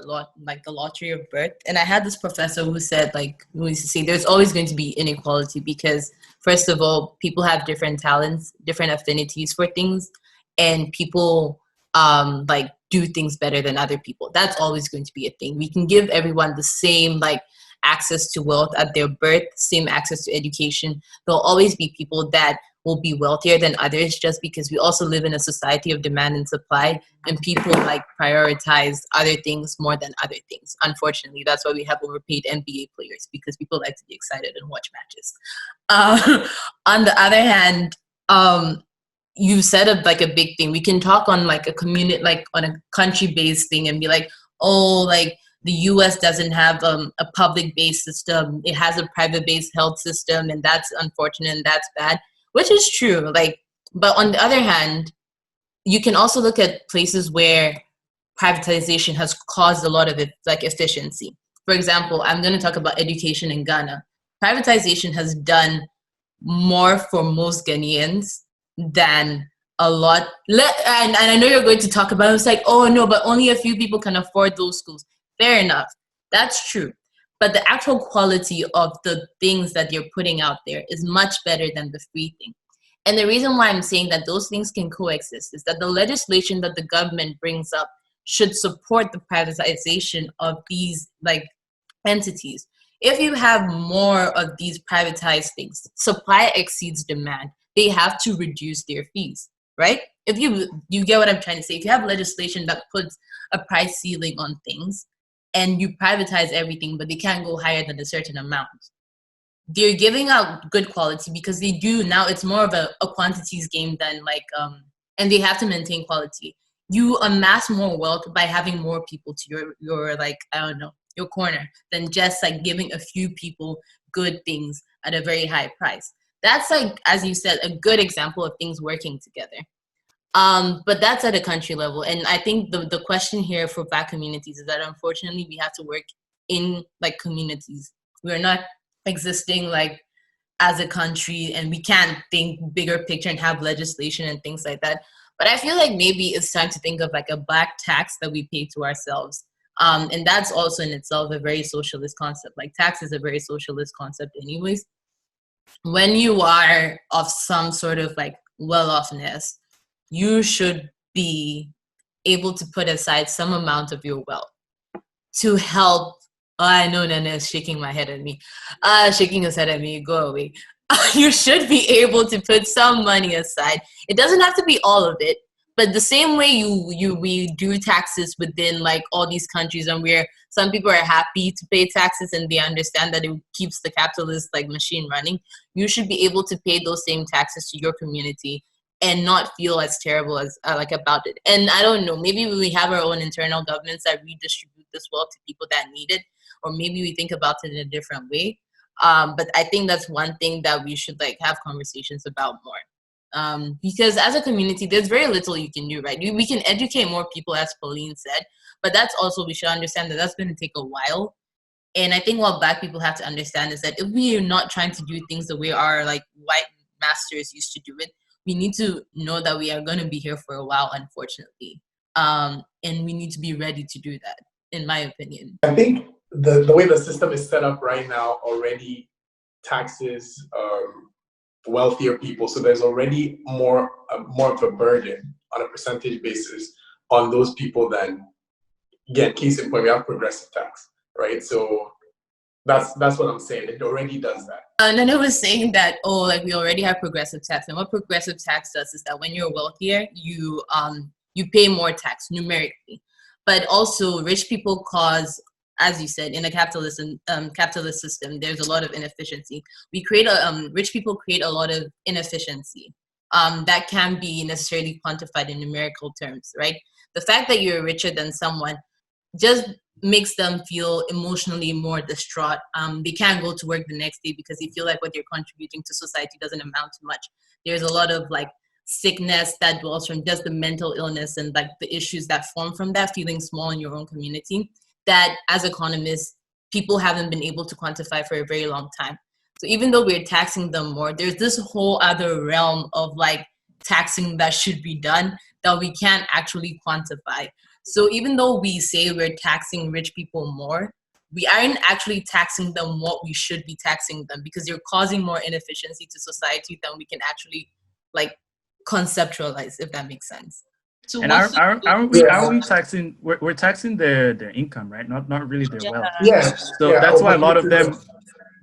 lottery of birth, and I had this professor who said like, who used to say there's always going to be inequality because first of all, people have different talents, different affinities for things, and people like do things better than other people. That's always going to be a thing. We can give everyone the same like access to wealth at their birth, same access to education. There'll always be people that will be wealthier than others just because we also live in a society of demand and supply, and people like prioritize other things more than other things. Unfortunately, that's why we have overpaid NBA players, because people like to be excited and watch matches. On the other hand, you set up like a big thing. We can talk on like a community, like on a country-based thing and be like, oh, like the US doesn't have a public-based system. It has a private-based health system, and that's unfortunate and that's bad. Which is true, like, but on the other hand, you can also look at places where privatization has caused a lot of it, like efficiency. For example, I'm going to talk about education in Ghana. Privatization has done more for most Ghanaians than a lot. And I know you're going to talk about it. It's like, oh no, but only a few people can afford those schools. Fair enough. That's true. But the actual quality of the things that you're putting out there is much better than the free thing. And the reason why I'm saying that those things can coexist is that the legislation that the government brings up should support the privatization of these like entities. If you have more of these privatized things, supply exceeds demand, they have to reduce their fees, right? If you get what I'm trying to say, if you have legislation that puts a price ceiling on things, and you privatize everything, but they can't go higher than a certain amount, they're giving out good quality because they do now. It's more of a quantities game than like, and they have to maintain quality. You amass more wealth by having more people to your like, I don't know, your corner than just like giving a few people good things at a very high price. That's like, as you said, a good example of things working together. But that's at a country level. And I think the question here for Black communities is that unfortunately we have to work in like communities. We're not existing like as a country, and we can't think bigger picture and have legislation and things like that. But I feel like maybe it's time to think of like a Black tax that we pay to ourselves. And that's also in itself a very socialist concept. Like tax is a very socialist concept anyways. When you are of some sort of like well-offness, you should be able to put aside some amount of your wealth to help. I know Nana is shaking my head at me. Shaking his head at me, go away. You should be able to put some money aside. It doesn't have to be all of it, but the same way we do taxes within like all these countries, and where some people are happy to pay taxes and they understand that it keeps the capitalist like machine running, you should be able to pay those same taxes to your community and not feel as terrible as like about it. And I don't know, maybe we have our own internal governments that redistribute this wealth to people that need it, or maybe we think about it in a different way. But I think that's one thing that we should like have conversations about more. Because as a community, there's very little you can do, right? We can educate more people, as Pauline said, but that's also, we should understand that that's going to take a while. And I think what Black people have to understand is that if we are not trying to do things the way our like white masters used to do it, we need to know that we are going to be here for a while, unfortunately. and we need to be ready to do that, in my opinion. I think the way the system is set up right now already taxes wealthier people, so there's already more of a burden on a percentage basis on those people than, again, case in point, we have progressive tax, right? So that's what I'm saying. It already does that. Nana was saying that, like we already have progressive tax, and what progressive tax does is that when you're wealthier, you pay more tax numerically, but also rich people cause, as you said, in a capitalist system, there's a lot of inefficiency. Rich people create a lot of inefficiency that can be necessarily quantified in numerical terms, right? The fact that you're richer than someone just makes them feel emotionally more distraught. They can't go to work the next day because they feel like what they're contributing to society doesn't amount to much. There's a lot of like sickness that dwells from just the mental illness and like the issues that form from that, feeling small in your own community, that as economists, people haven't been able to quantify for a very long time. So even though we're taxing them more, there's this whole other realm of like taxing that should be done that we can't actually quantify. So even though we say we're taxing rich people more, we aren't actually taxing them what we should be taxing them, because they're causing more inefficiency to society than we can actually like conceptualize, if that makes sense. So And are we taxing? We're taxing their income, right? Not really their wealth. Yeah. So that's why a lot of them,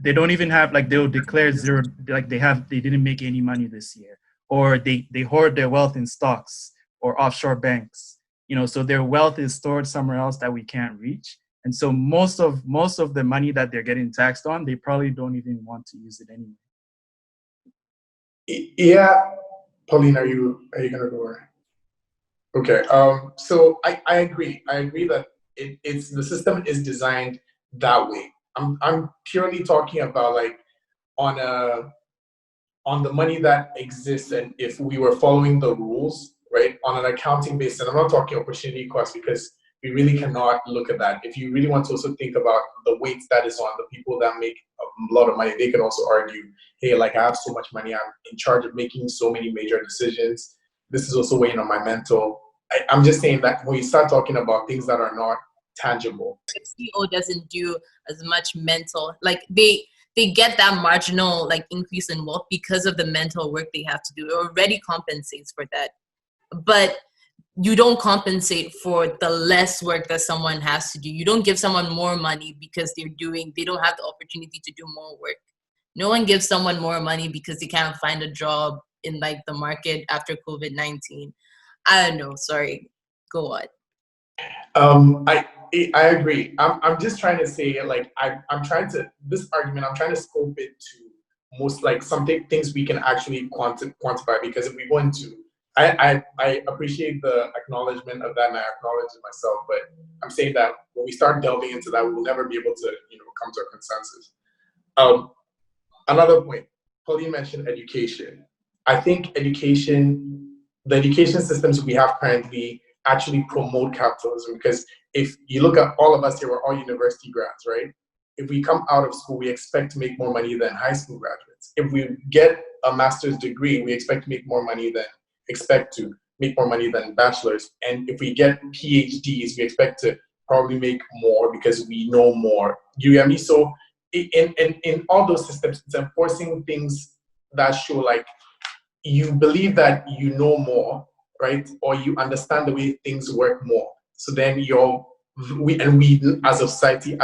they don't even have, like, they'll declare zero, like they didn't make any money this year, or they hoard their wealth in stocks or offshore banks. So their wealth is stored somewhere else that we can't reach. And so most of the money that they're getting taxed on, they probably don't even want to use it anyway. Yeah, Pauline, are you gonna go? Okay. So I agree. I agree that it's the system is designed that way. I'm purely talking about like on the money that exists, and if we were following the rules, right, on an accounting basis. And I'm not talking opportunity cost, because we really cannot look at that. If you really want to also think about the weight that is on the people that make a lot of money, they can also argue, hey, like I have so much money, I'm in charge of making so many major decisions. This is also weighing on my mental. I'm just saying that when you start talking about things that are not tangible. CEO doesn't do as much mental, like they get that marginal like increase in wealth because of the mental work they have to do. It already compensates for that. But you don't compensate for the less work that someone has to do. You don't give someone more money because they don't have the opportunity to do more work. No one gives someone more money because they can't find a job in like the market after COVID-19. I don't know. Sorry. Go on. I agree. I'm just trying to say, like, I'm trying to scope it to most like things we can actually quantify, because if we go into, I appreciate the acknowledgement of that, and I acknowledge it myself, but I'm saying that when we start delving into that, we will never be able to, come to a consensus. Another point, Pauline mentioned education. I think the education systems we have currently actually promote capitalism, because if you look at all of us here, we're all university grads, right? If we come out of school, we expect to make more money than high school graduates. If we get a master's degree, we expect to make more money than bachelors. And if we get PhDs, we expect to probably make more because we know more. You get me? So in all those systems, it's enforcing things that show like you believe that you know more, right? Or you understand the way things work more. So then we as a society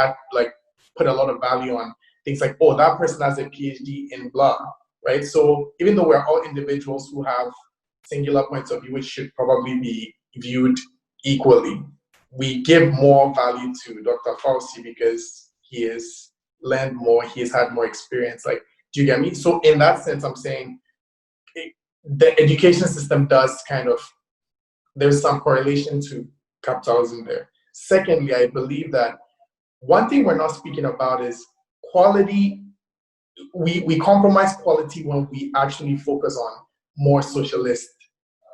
put a lot of value on things like, oh, that person has a PhD in blah, right? So even though we're all individuals who have singular points of view, which should probably be viewed equally, we give more value to Dr. Fauci because he has learned more, he has had more experience. Like, do you get me? So in that sense, I'm saying the education system does there's some correlation to capitalism there. Secondly, I believe that one thing we're not speaking about is quality. We compromise quality when we actually focus on more socialist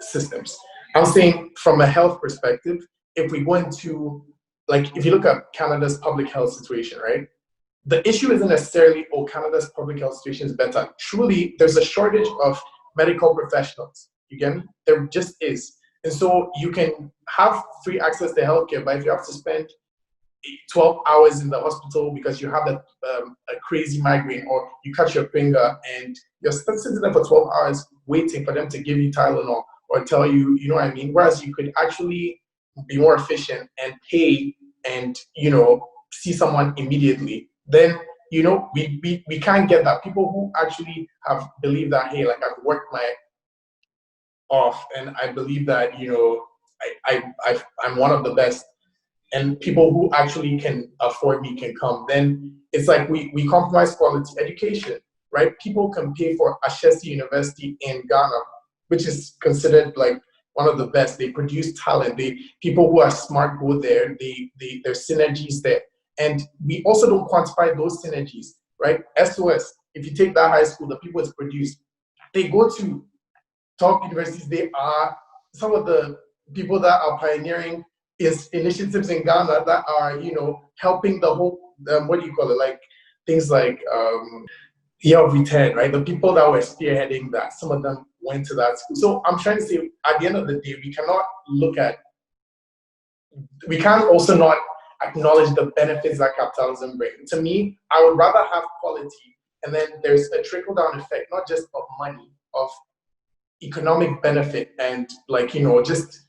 systems. I'm saying from a health perspective, if we go into, like, if you look at Canada's public health situation, right? The issue isn't necessarily, oh, Canada's public health situation is better. Truly, there's a shortage of medical professionals. You get me? There just is. And so you can have free access to healthcare, but if you have to spend 12 hours in the hospital because you have a crazy migraine, or you cut your finger and you're still sitting there for 12 hours waiting for them to give you Tylenol or tell you, you know what I mean? Whereas you could actually be more efficient and pay and, see someone immediately, then, we can't get that. People who actually have believed that, hey, like I've worked my off and I believe that, I'm one of the best, and people who actually can afford me can come, then it's like we compromise quality education, right? People can pay for Ashesi University in Ghana, which is considered like one of the best. They produce talent. People who are smart go there. There's synergies there. And we also don't quantify those synergies, right? SOS, if you take that high school, the people it's produced, they go to top universities. They are some of the people that are pioneering initiatives in Ghana that are, helping the whole, what do you call it? Like things like Year of Return, right? The people that were spearheading that, some of them went to that school. So I'm trying to say, at the end of the day, we can't also not acknowledge the benefits that capitalism brings. To me, I would rather have quality, and then there's a trickle-down effect, not just of money, of economic benefit and just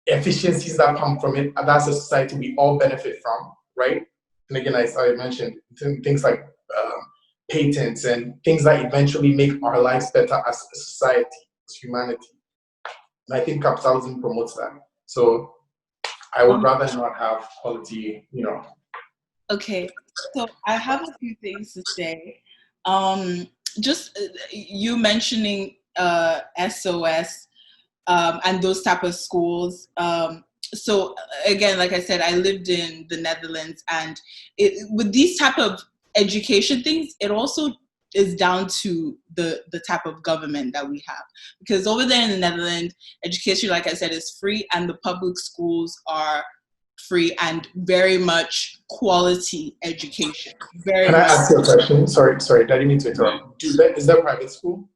efficiencies that come from it. And that's a society we all benefit from, right? And again, I mentioned things like patents and things that eventually make our lives better as a society, as humanity. And I think capitalism promotes that. So I would rather not have quality, Okay, so I have a few things to say. Just you mentioning SOS and those type of schools. So again, like I said, I lived in the Netherlands, and with these type of education things, it also is down to the type of government that we have. Because over there in the Netherlands, education, like I said, is free, and the public schools are free and very much quality education. Can I ask you a question? Sorry, I didn't mean to interrupt. Is that private school?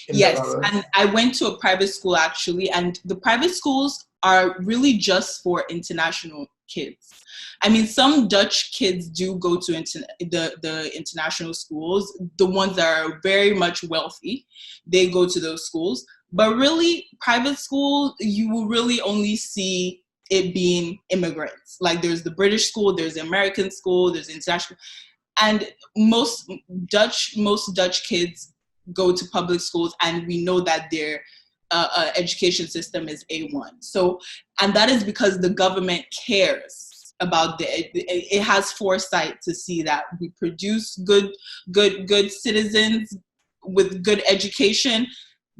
Yes, and I went to a private school actually, and the private schools are really just for international kids. I mean, some Dutch kids do go to the international schools. The ones that are very much wealthy, they go to those schools. But really, private school, you will really only see it being immigrants. Like there's the British school, there's the American school, there's international, and most Dutch kids go to public schools, and we know that their education system is A1. So, and that is because the government cares about it has foresight to see that we produce good citizens with good education.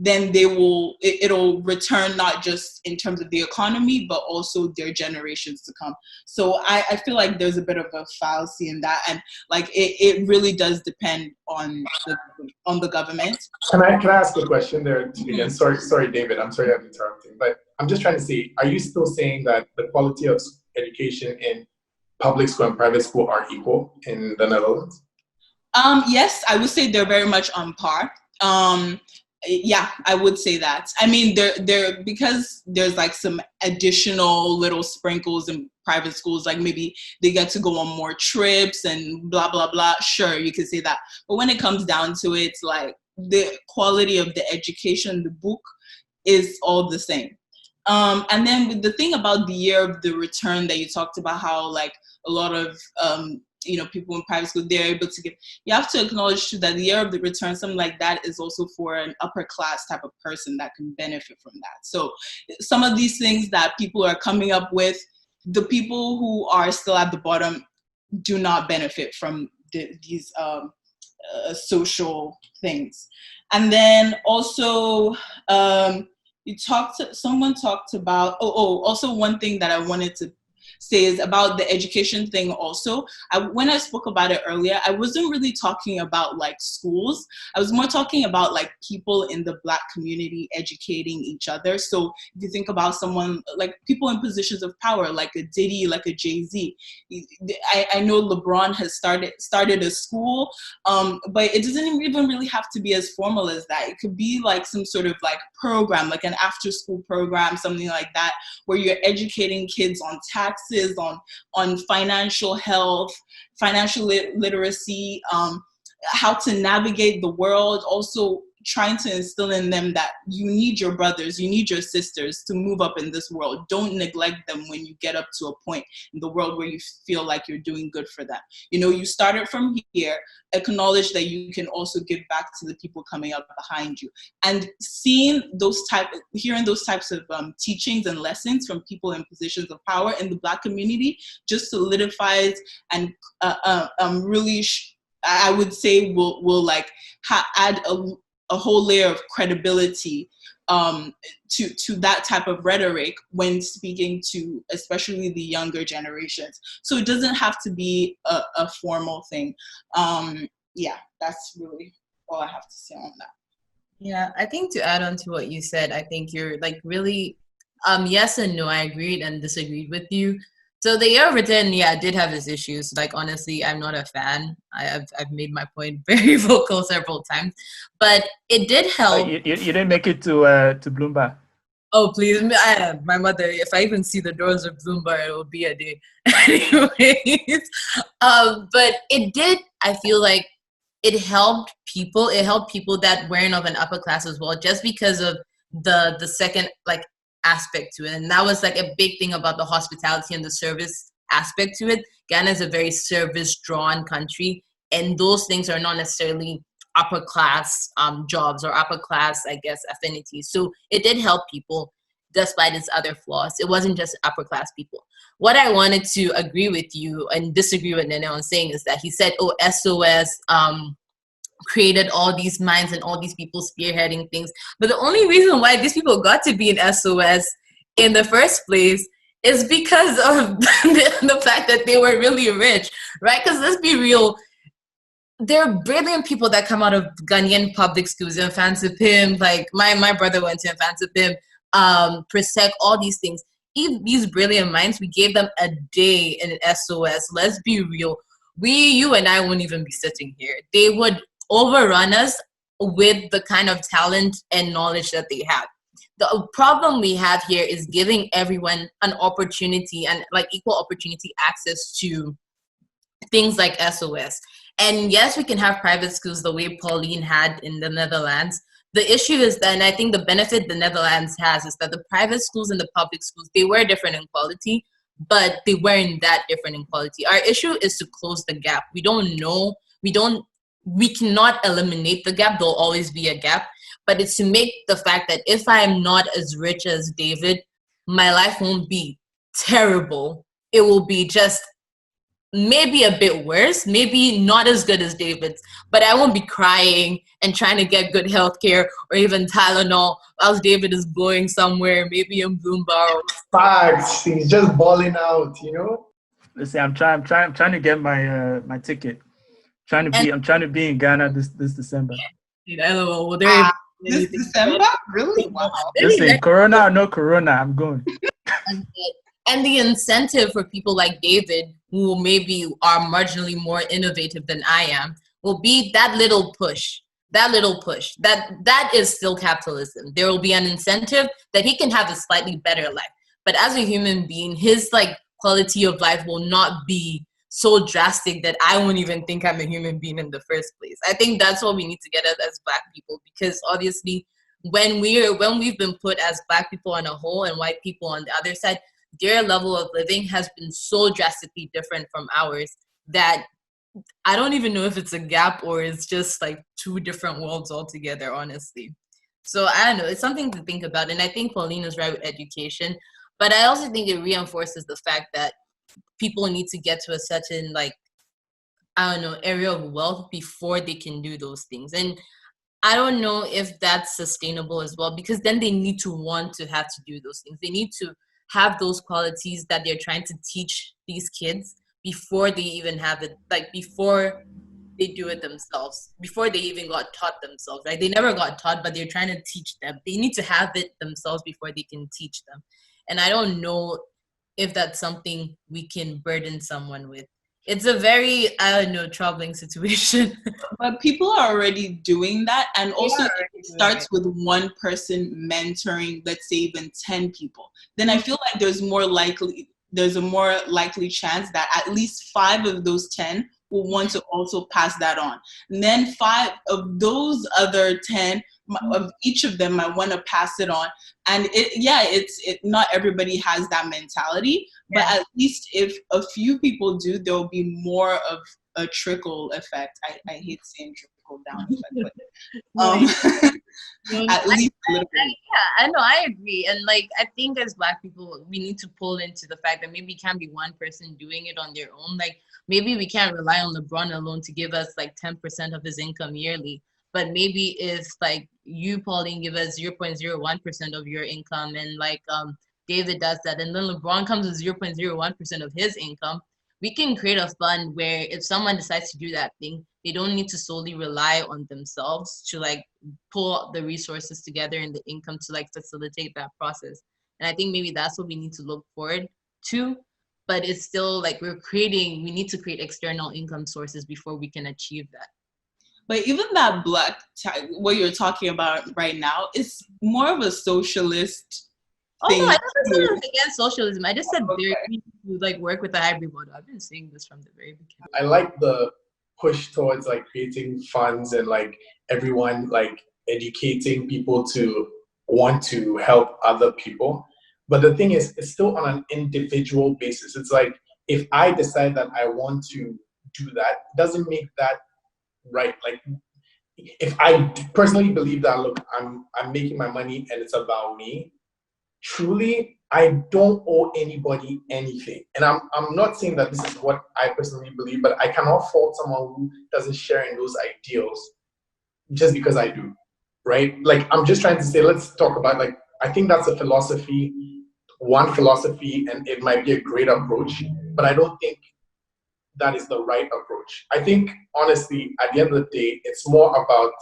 Then it'll return not just in terms of the economy, but also their generations to come. So I feel like there's a bit of a fallacy in that, and like it really does depend on the government. Can I ask a question there to begin? Sorry, David. I'm sorry I'm interrupting, but I'm just trying to say, are you still saying that the quality of education in public school and private school are equal in the Netherlands? Yes, I would say they're very much on par. Yeah, I would say that. I mean, they're because there's like some additional little sprinkles in private schools, like maybe they get to go on more trips and blah, blah, blah. Sure, you can say that. But when it comes down to it, like the quality of the education, the book is all the same. And then with the thing about the year of the return that you talked about, how like a lot of people in private school, they're able to give, you have to acknowledge too that the year of the return, something like that is also for an upper class type of person that can benefit from that. So some of these things that people are coming up with, the people who are still at the bottom do not benefit from these social things. And then also someone talked about, also one thing that I wanted to say is about the education thing also. When I spoke about it earlier, I wasn't really talking about like schools. I was more talking about like people in the Black community educating each other. So if you think about someone like people in positions of power, like a Diddy, like a Jay-Z, I know LeBron has started a school, but it doesn't even really have to be as formal as that. It could be like some sort of like program, like an after-school program, something like that, where you're educating kids on taxes, on financial health, financial literacy, how to navigate the world, also trying to instill in them that you need your brothers, you need your sisters to move up in this world. Don't neglect them when you get up to a point in the world where you feel like you're doing good for them. You know, you started from here, acknowledge that you can also give back to the people coming up behind you. And hearing those types of teachings and lessons from people in positions of power in the Black community just solidifies and really, I would say will like add a whole layer of credibility to that type of rhetoric when speaking to especially the younger generations. So it doesn't have to be a formal thing. Yeah, that's really all I have to say on that. Yeah, I think to add on to what you said, I think you're like really, yes and no, I agreed and disagreed with you. So the year of return, yeah, did have its issues. Like, honestly, I'm not a fan. I've made my point very vocal several times, but it did help. You didn't make it to Bloomberg. Oh, please. My mother, if I even see the doors of Bloomberg, it will be a day. Anyways, but it did, I feel like it helped people. It helped people that weren't of an upper class as well, just because of the second, like, aspect to it. And that was like a big thing about the hospitality and the service aspect to it. Ghana is a very service drawn country, and those things are not necessarily upper class jobs or upper class, I guess, affinities. So it did help people despite its other flaws. It wasn't just upper class people. What I wanted to agree with you and disagree with Nene on saying is that he said, oh, SOS created all these minds and all these people spearheading things. But the only reason why these people got to be in SOS in the first place is because of the fact that they were really rich, right? Because let's be real, there are brilliant people that come out of Ghanaian public schools, Infantsipim, like my brother went to Infantsipim, Presec, all these things. These brilliant minds, we gave them a day in SOS. Let's be real. You and I wouldn't even be sitting here. They would overrun us with the kind of talent and knowledge that they have. The problem we have here is giving everyone an opportunity and like equal opportunity access to things like SOS. And yes, we can have private schools the way Pauline had in the Netherlands. The issue is that, and I think the benefit the Netherlands has is that the private schools and the public schools, they were different in quality, but they weren't that different in quality. Our issue is to close the gap. We cannot eliminate the gap. There'll always be a gap, but it's to make the fact that if I'm not as rich as David, my life won't be terrible. It will be just maybe a bit worse, maybe not as good as David's, but I won't be crying and trying to get good healthcare or even Tylenol whilst David is going somewhere, maybe in Bloomberg. Facts. He's just balling out, you know. Listen, I'm trying to get my my ticket. I'm trying to be in Ghana this December. LOL. This December? Really? Wow. Listen, Corona or no Corona, I'm going. And the incentive for people like David, who maybe are marginally more innovative than I am, will be that little push. That is still capitalism. There will be an incentive that he can have a slightly better life. But as a human being, his like quality of life will not be so drastic that I won't even think I'm a human being in the first place. I think that's what we need to get at as Black people, because obviously when we've been put as Black people on a whole and white people on the other side, their level of living has been so drastically different from ours that I don't even know if it's a gap or it's just like two different worlds altogether, honestly. So I don't know, it's something to think about. And I think Pauline is right with education, but I also think it reinforces the fact that people need to get to a certain, like, I don't know, area of wealth before they can do those things. And I don't know if that's sustainable as well, because then they need to want to have to do those things. They need to have those qualities that they're trying to teach these kids before they even have it, like before they do it themselves, before they even got taught themselves, right? They never got taught, but they're trying to teach them. They need to have it themselves before they can teach them. And I don't know if that's something we can burden someone with. It's a very, I don't know, troubling situation. But people are already doing that, and also if it doing starts it. with one person mentoring, let's say even 10 people, then I feel like there's a more likely chance that at least 5 of those 10 will want to also pass that on. And then 5 of those other 10 of each of them might want to pass it on. And not everybody has that mentality, but at least if a few people do, there'll be more of a trickle effect. I hate saying trickle down effect, but at least a little bit. Yeah, I know, I agree. And like, I think as Black people, we need to pull into the fact that maybe it can't be one person doing it on their own. Like, maybe we can't rely on LeBron alone to give us like 10% of his income yearly. But maybe if like you, Pauline, give us 0.01% of your income, and like David does that, and then LeBron comes with 0.01% of his income, we can create a fund where if someone decides to do that thing, they don't need to solely rely on themselves to like pull the resources together and the income to like facilitate that process. And I think maybe that's what we need to look forward to. But it's still like we need to create external income sources before we can achieve that. But even that what you're talking about right now is more of a socialist thing. Oh no, I never said I was against socialism. I just said we need to like work with the hybrid model. I've been saying this from the very beginning. I like the push towards like creating funds and like everyone like educating people to want to help other people. But the thing is, it's still on an individual basis. It's like if I decide that I want to do that, doesn't make that right. Like if I personally believe that, look, I'm making my money and it's about me, truly, I don't owe anybody anything. And I'm not saying that this is what I personally believe, but I cannot fault someone who doesn't share in those ideals just because I do, right? Like, I'm just trying to say, let's talk about, like, I think that's a philosophy, one philosophy, and it might be a great approach, but I don't think that is the right approach. I think, honestly, at the end of the day, it's more about,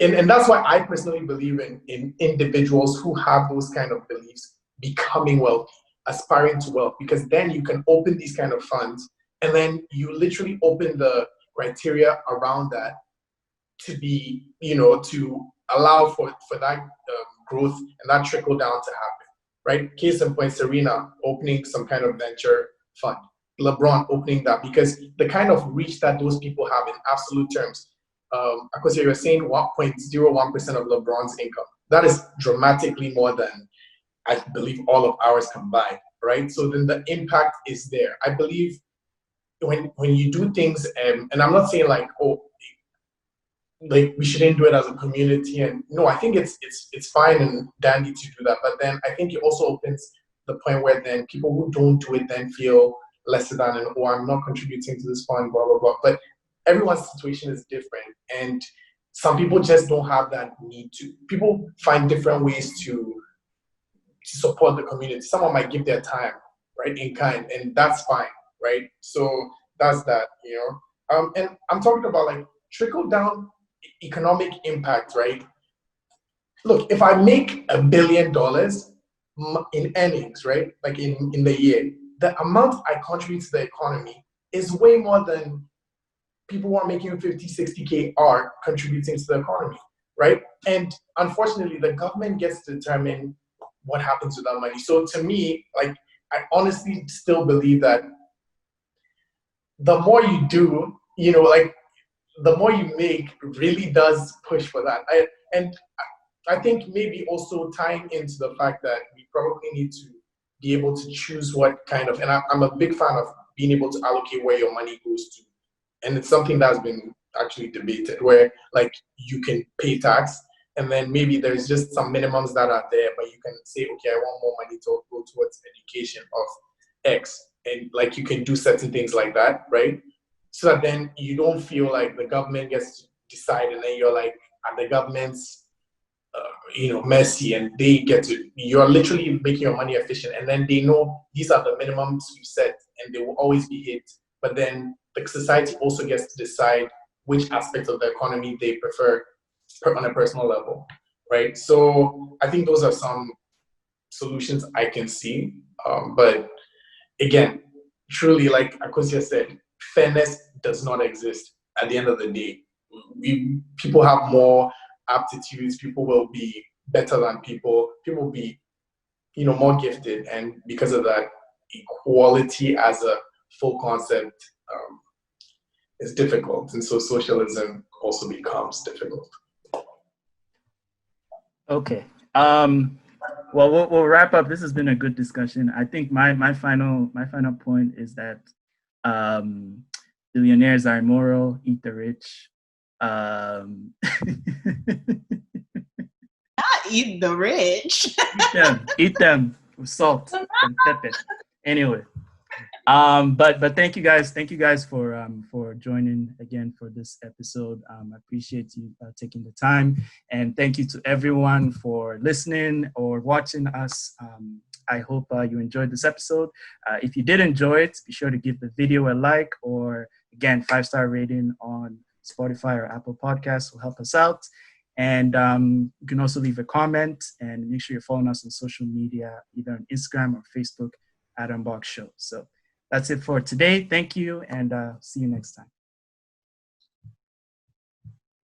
and that's why I personally believe in individuals who have those kind of beliefs becoming wealthy, aspiring to wealth, because then you can open these kind of funds, and then you literally open the criteria around that to be, to allow for that growth and that trickle down to happen, right? Case in point, Serena opening some kind of venture fund, LeBron opening that, because the kind of reach that those people have in absolute terms. Of course, you were saying 1.01% of LeBron's income. That is dramatically more than, I believe, all of ours combined, right? So then the impact is there. I believe when you do things, and I'm not saying like, oh, like we shouldn't do it as a community. And no, I think it's fine and dandy to do that. But then I think it also opens the point where then people who don't do it then feel lesser than, and oh, I'm not contributing to this fund, blah, blah, blah. But everyone's situation is different, and some people just don't have that need to. People find different ways to support the community. Someone might give their time, right, in kind, and that's fine, right? So that's that, and I'm talking about like trickle down economic impact, right? Look, if I make $1 billion in earnings, right, like in the year, the amount I contribute to the economy is way more than people who are making 50, 60K are contributing to the economy, right? And unfortunately, the government gets to determine what happens with that money. So to me, like, I honestly still believe that the more you do, like, the more you make really does push for that. I think maybe also tying into the fact that we probably need to be able to choose what kind of, and I'm a big fan of being able to allocate where your money goes to. And it's something that's been actually debated, where like you can pay tax, and then maybe there's just some minimums that are there, but you can say, okay, I want more money to go towards education of X, and like you can do certain things like that, right? So that then you don't feel like the government gets to decide, and then you're like at the government's messy, and they get to, you're literally making your money efficient, and then they know these are the minimums we've set and they will always be hit. But then the society also gets to decide which aspects of the economy they prefer on a personal level, right? So I think those are some solutions I can see. But again, truly, like Akosia said, fairness does not exist at the end of the day. People have more aptitudes, people will be better than people will be, more gifted. And because of that, equality as a full concept is difficult. And so socialism also becomes difficult. Okay. Well, we'll wrap up. This has been a good discussion. I think my final point is that billionaires are immoral, eat the rich. Eat the rich. Eat them with salt and pepper. Anyway, but thank you guys for joining again for this episode. I appreciate you taking the time, and thank you to everyone for listening or watching us. I hope you enjoyed this episode. If you did enjoy it, be sure to give the video a like, or again, 5-star rating on Spotify or Apple Podcasts will help us out. And you can also leave a comment, and make sure you're following us on social media, either on Instagram or Facebook at UnboxedShow. So that's it for today. Thank you, and see you next time.